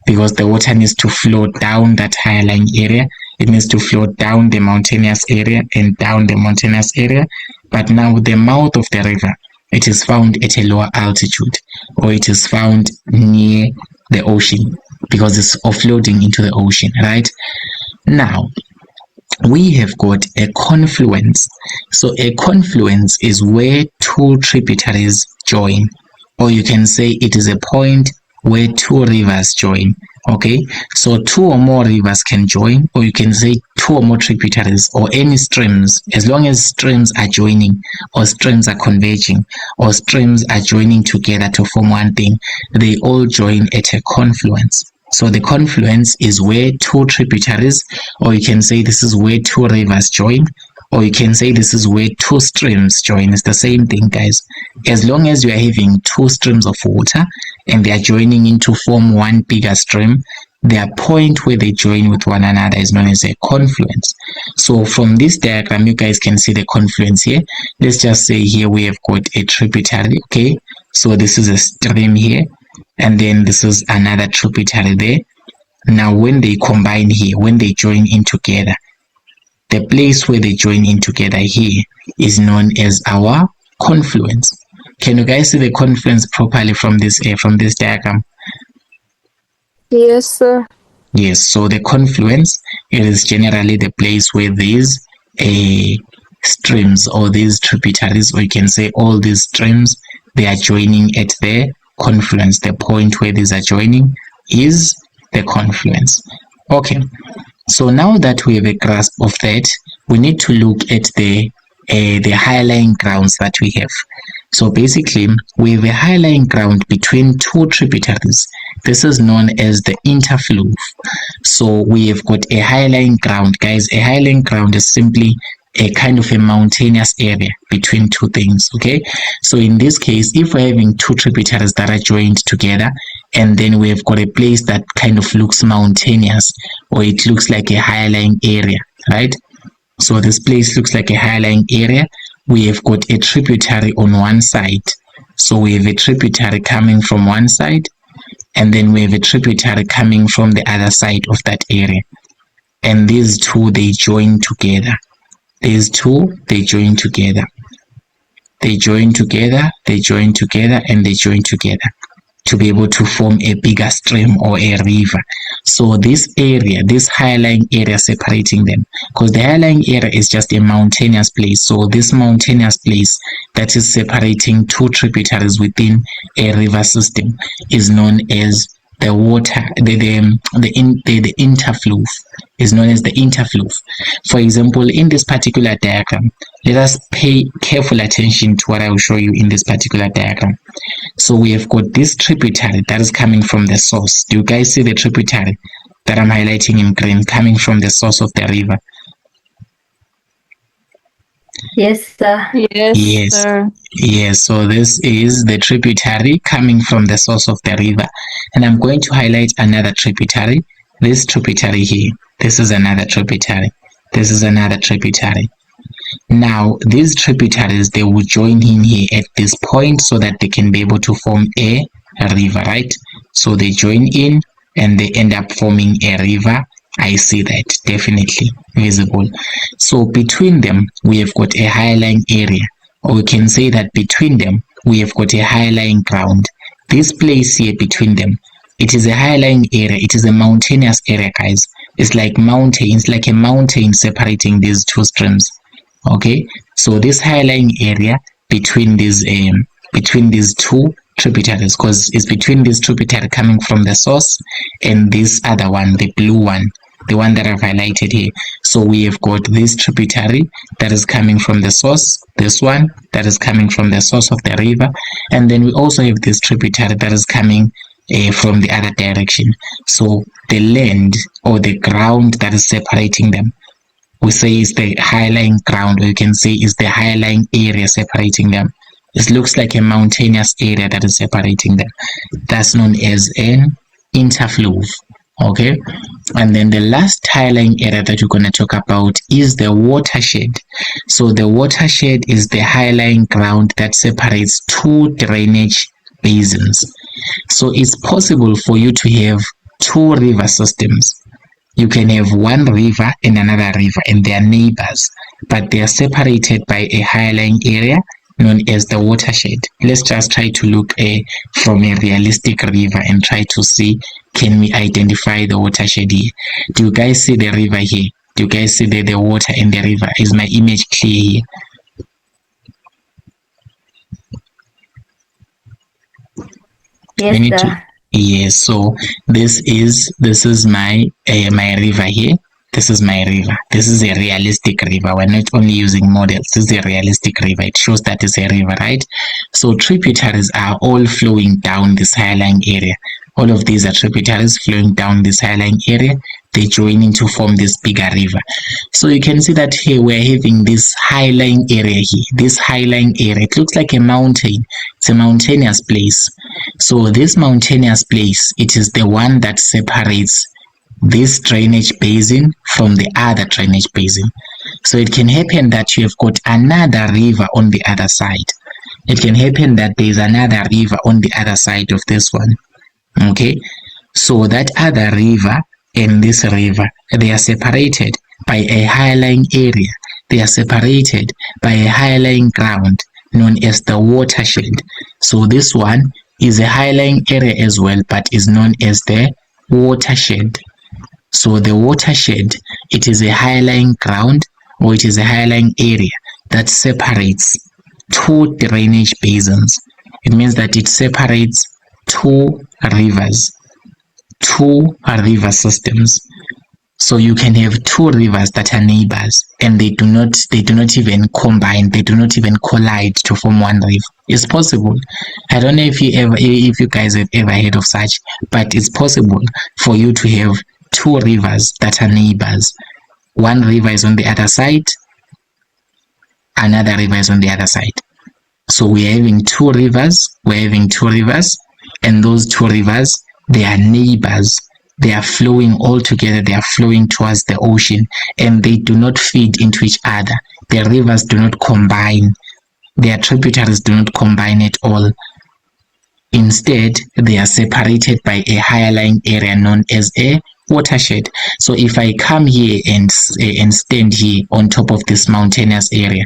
because the water needs to flow down that higher lying area. It needs to flow down the mountainous area and down the mountainous area. But now the mouth of the river, it is found at a lower altitude, or it is found near the ocean, because it's offloading into the ocean, right? Now, we have got a confluence. So a confluence is where two tributaries join, or you can say it is a point where two rivers join. Okay, so two or more rivers can join, or you can say two or more tributaries, or any streams, as long as streams are joining, or streams are converging, or streams are joining together to form one thing, they all join at a confluence. So the confluence is where two tributaries, or you can say this is where two rivers join, or you can say this is where two streams join. It's the same thing, guys. As long as you are having two streams of water and they are joining in to form one bigger stream, their point where they join with one another is known as a confluence. So from this diagram, you guys can see the confluence here. Let's just say here we have got a tributary. Okay, so this is a stream here, and then this is another tributary there. Now when they combine here, when they join in together, the place where they join in together here is known as our confluence. Can you guys see the confluence properly from this diagram? Yes, sir. Yes, so the confluence, it is generally the place where these streams or these tributaries, or you can say all these streams, they are joining at the confluence. The point where these are joining is the confluence. Okay, so now that we have a grasp of that, we need to look at the high-lying grounds that we have. So basically, we have a high-lying ground between two tributaries. This is known as the interflow. So we have got a high-lying ground, guys. A high-lying ground is simply a kind of a mountainous area between two things. Okay, so in this case, if we're having two tributaries that are joined together, and then we've got a place that kind of looks mountainous, or it looks like a high-lying area, right? So this place looks like a high-lying area. We have got a tributary on one side. So we have a tributary coming from one side, and then we have a tributary coming from the other side of that area. And these two, they join together. These two, they join together. They join together, they join together, and they join together to be able to form a bigger stream or a river. So this area, this high-lying area separating them, because the high-lying area is just a mountainous place. So this mountainous place that is separating two tributaries within a river system is known as the water, the interflow is known as the interflow. For example, in this particular diagram, let us pay careful attention to what I will show you in this particular diagram. So we have got this tributary that is coming from the source. Do you guys see the tributary that I'm highlighting in green coming from the source of the river? Yes, sir. Yes, sir. Yes, so this is the tributary coming from the source of the river. And I'm going to highlight another tributary. This tributary here. This is another tributary. This is another tributary. Now, these tributaries, they will join in here at this point so that they can be able to form a river, right? So they join in and they end up forming a river. I see that, definitely visible. So between them, we have got a high-lying area, or we can say that between them, we have got a high-lying ground. This place here between them, it is a high-lying area. It is a mountainous area, guys. It's like mountains, like a mountain separating these two streams. Okay, so this high-lying area between these two tributaries, because it's between this tributary coming from the source and this other one, the blue one, the one that I've highlighted here. So we have got this tributary that is coming from the source, this one that is coming from the source of the river, and then we also have this tributary that is coming from the other direction. So the land or the ground that is separating them, we say is the high-lying ground, or you can say is the high-lying area separating them. It looks like a mountainous area that is separating them. That's known as an interflow. Okay, and then the last high-lying area that we're going to talk about is the watershed. So the watershed is the high-lying ground that separates two drainage basins. So it's possible for you to have two river systems. You can have one river and another river, and they are neighbors, but they are separated by a high-lying area known as the watershed. Let's just try to look from a realistic river and try to see, can we identify the watershed here? Do you guys see the river here? Do you guys see the water in the river? Is my image clear here? Yes, sir. Yes, so this is my my river here. This is my river. This is a realistic river. We're not only using models. This is a realistic river. It shows that it's a river, right? So tributaries are all flowing down this high-lying area. All of these are tributaries flowing down this high-lying area. They join in to form this bigger river. So you can see that here we're having this high-lying area here. This high-lying area, it looks like a mountain. It's a mountainous place. So this mountainous place, it is the one that separates this drainage basin from the other drainage basin. So it can happen that you have got another river on the other side. It can happen that there is another river on the other side of this one. Okay, so that other river and this river, they are separated by a high-lying area. They are separated by a high-lying ground known as the watershed. So this one is a high-lying area as well, but is known as the watershed. So the watershed, it is a high-lying ground, or it is a high-lying area that separates two drainage basins. It means that it separates two rivers, two river systems. So you can have two rivers that are neighbors, and they do not even combine, they do not even collide to form one river. It's possible. I don't know if you guys have ever heard of such, but it's possible for you to have two rivers that are neighbors. One river is on the other side, another river is on the other side. So we're having two rivers, and those two rivers, they are neighbors. They are flowing all together, they are flowing towards the ocean, and they do not feed into each other. Their rivers do not combine, their tributaries do not combine at all. Instead, they are separated by a higher lying area known as a watershed. So if I come here and stand here on top of this mountainous area,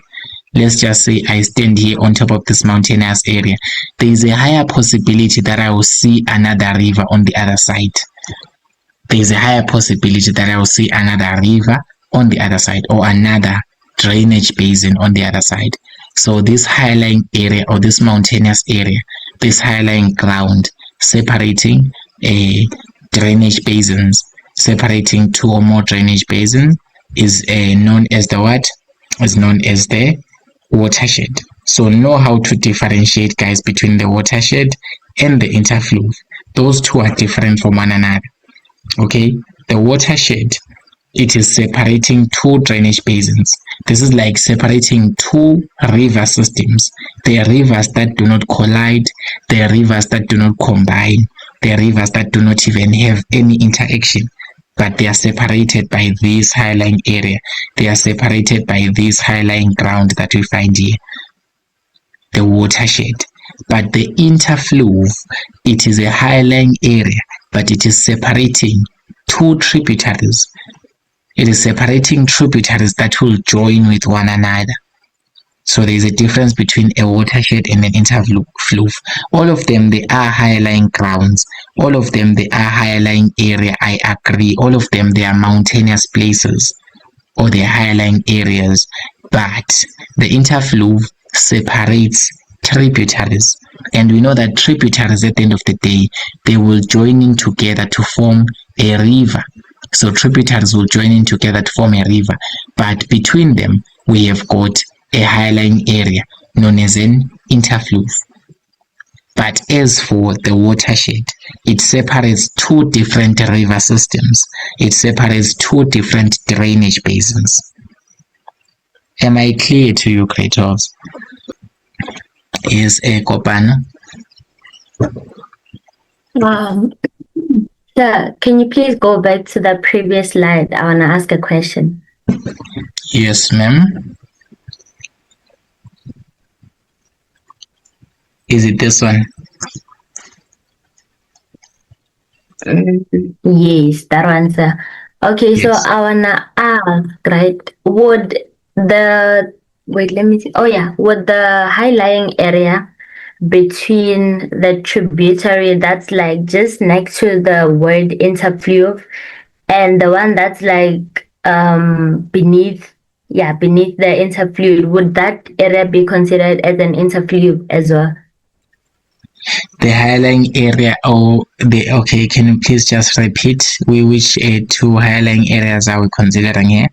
let's just say I stand here on top of this mountainous area, there is a higher possibility that I will see another river on the other side. There is a higher possibility that I will see another river on the other side, or another drainage basin on the other side. So this high-lying area, or this mountainous area, this high-lying ground separating drainage basins, separating two or more drainage basins, is known as the what? Is known as the watershed. So know how to differentiate, guys, between the watershed and the interflow. Those two are different from one another. Okay, the watershed, it is separating two drainage basins. This is like separating two river systems. They are rivers that do not collide, they are rivers that do not combine, they are rivers that do not even have any interaction, but they are separated by this high-lying area. They are separated by this high-lying ground that we find here, the watershed. But the interflow, it is a high-lying area, but it is separating two tributaries. It is separating tributaries that will join with one another. So there is a difference between a watershed and an interflow. All of them, they are high-lying grounds. All of them, they are high-lying area, I agree. All of them, they are mountainous places, or they are high-lying areas. But the interflow separates tributaries, and we know that tributaries, at the end of the day, they will join in together to form a river. So tributaries will join in together to form a river, but between them we have got a high-lying area known as an interflow. But as for the watershed, it separates two different river systems. It separates two different drainage basins. Am I clear to you, creators? Is a Kopana? Sir, can you please go back to the previous slide? I want to ask a question. Yes, ma'am. Is it this one? Yes, that one, sir. Okay, Yes. so I want to ask, right, would the, wait, let me see. Oh, yeah, would the high-lying area between the tributary that's like just next to the word interflow and the one that's like beneath the interflow, would that area be considered as an interflow as well? The highlying area, okay, can you please just repeat which two highlying areas are we considering here?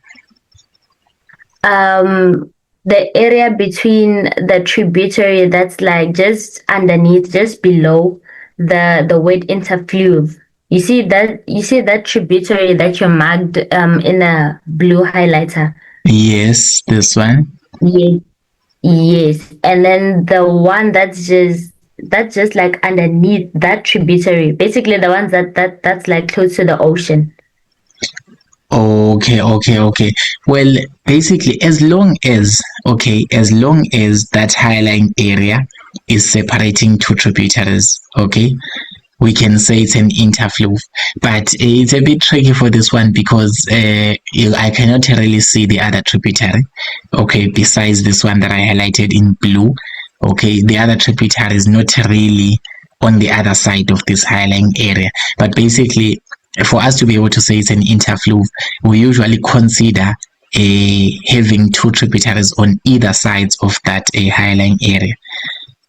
The area between the tributary that's like just underneath, just below the word interfluve. You see that tributary that you marked in a blue highlighter? Yes, this one. Yes. And then the one that's just like underneath that tributary. Basically the ones that's like close to the ocean. Okay. Well, basically, as long as that highlying area is separating two tributaries, okay, we can say it's an interfluve. But it's a bit tricky for this one because I cannot really see the other tributary, okay, besides this one that I highlighted in blue. Okay, the other tributary is not really on the other side of this highlying area. But basically, for us to be able to say it's an interfluve, we usually consider having two tributaries on either sides of that highlying area.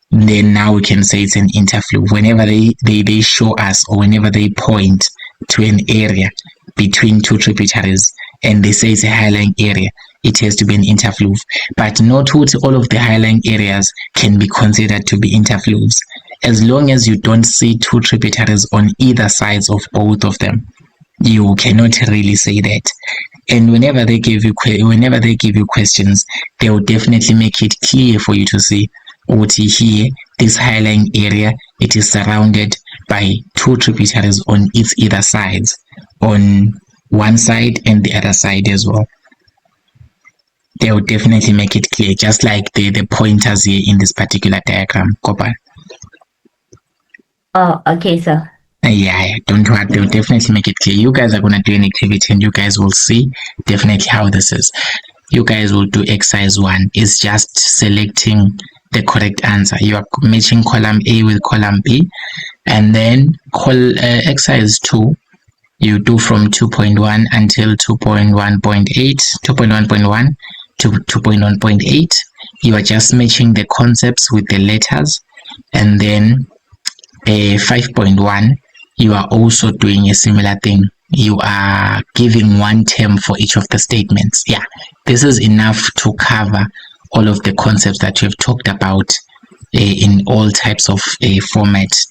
Then now we can say it's an interfluve. Whenever they show us, or whenever they point to an area between two tributaries and they say it's a highlying area, it has to be an interfluve. But not all of the highlying areas can be considered to be interfluves. As long as you don't see two tributaries on either sides of both of them, you cannot really say that. And whenever they give you questions, they will definitely make it clear for you to see here, this highlying area, it is surrounded by two tributaries on its either sides, on one side and the other side as well. They will definitely make it clear, just like the pointers here in this particular diagram. Copper. Oh, okay, sir. Yeah, don't worry, they'll definitely make it clear. You guys are going to do an activity and you guys will see definitely how this is. You guys will do exercise 1. It's just selecting the correct answer. You are matching column A with column B, and then exercise 2, you do from 2.1 until 2.1.8, 2.1.1 to 2.1.8. You are just matching the concepts with the letters, and then 5.1, you are also doing a similar thing. You are giving one term for each of the statements. Yeah, this is enough to cover all of the concepts that we've talked about in all types of formats.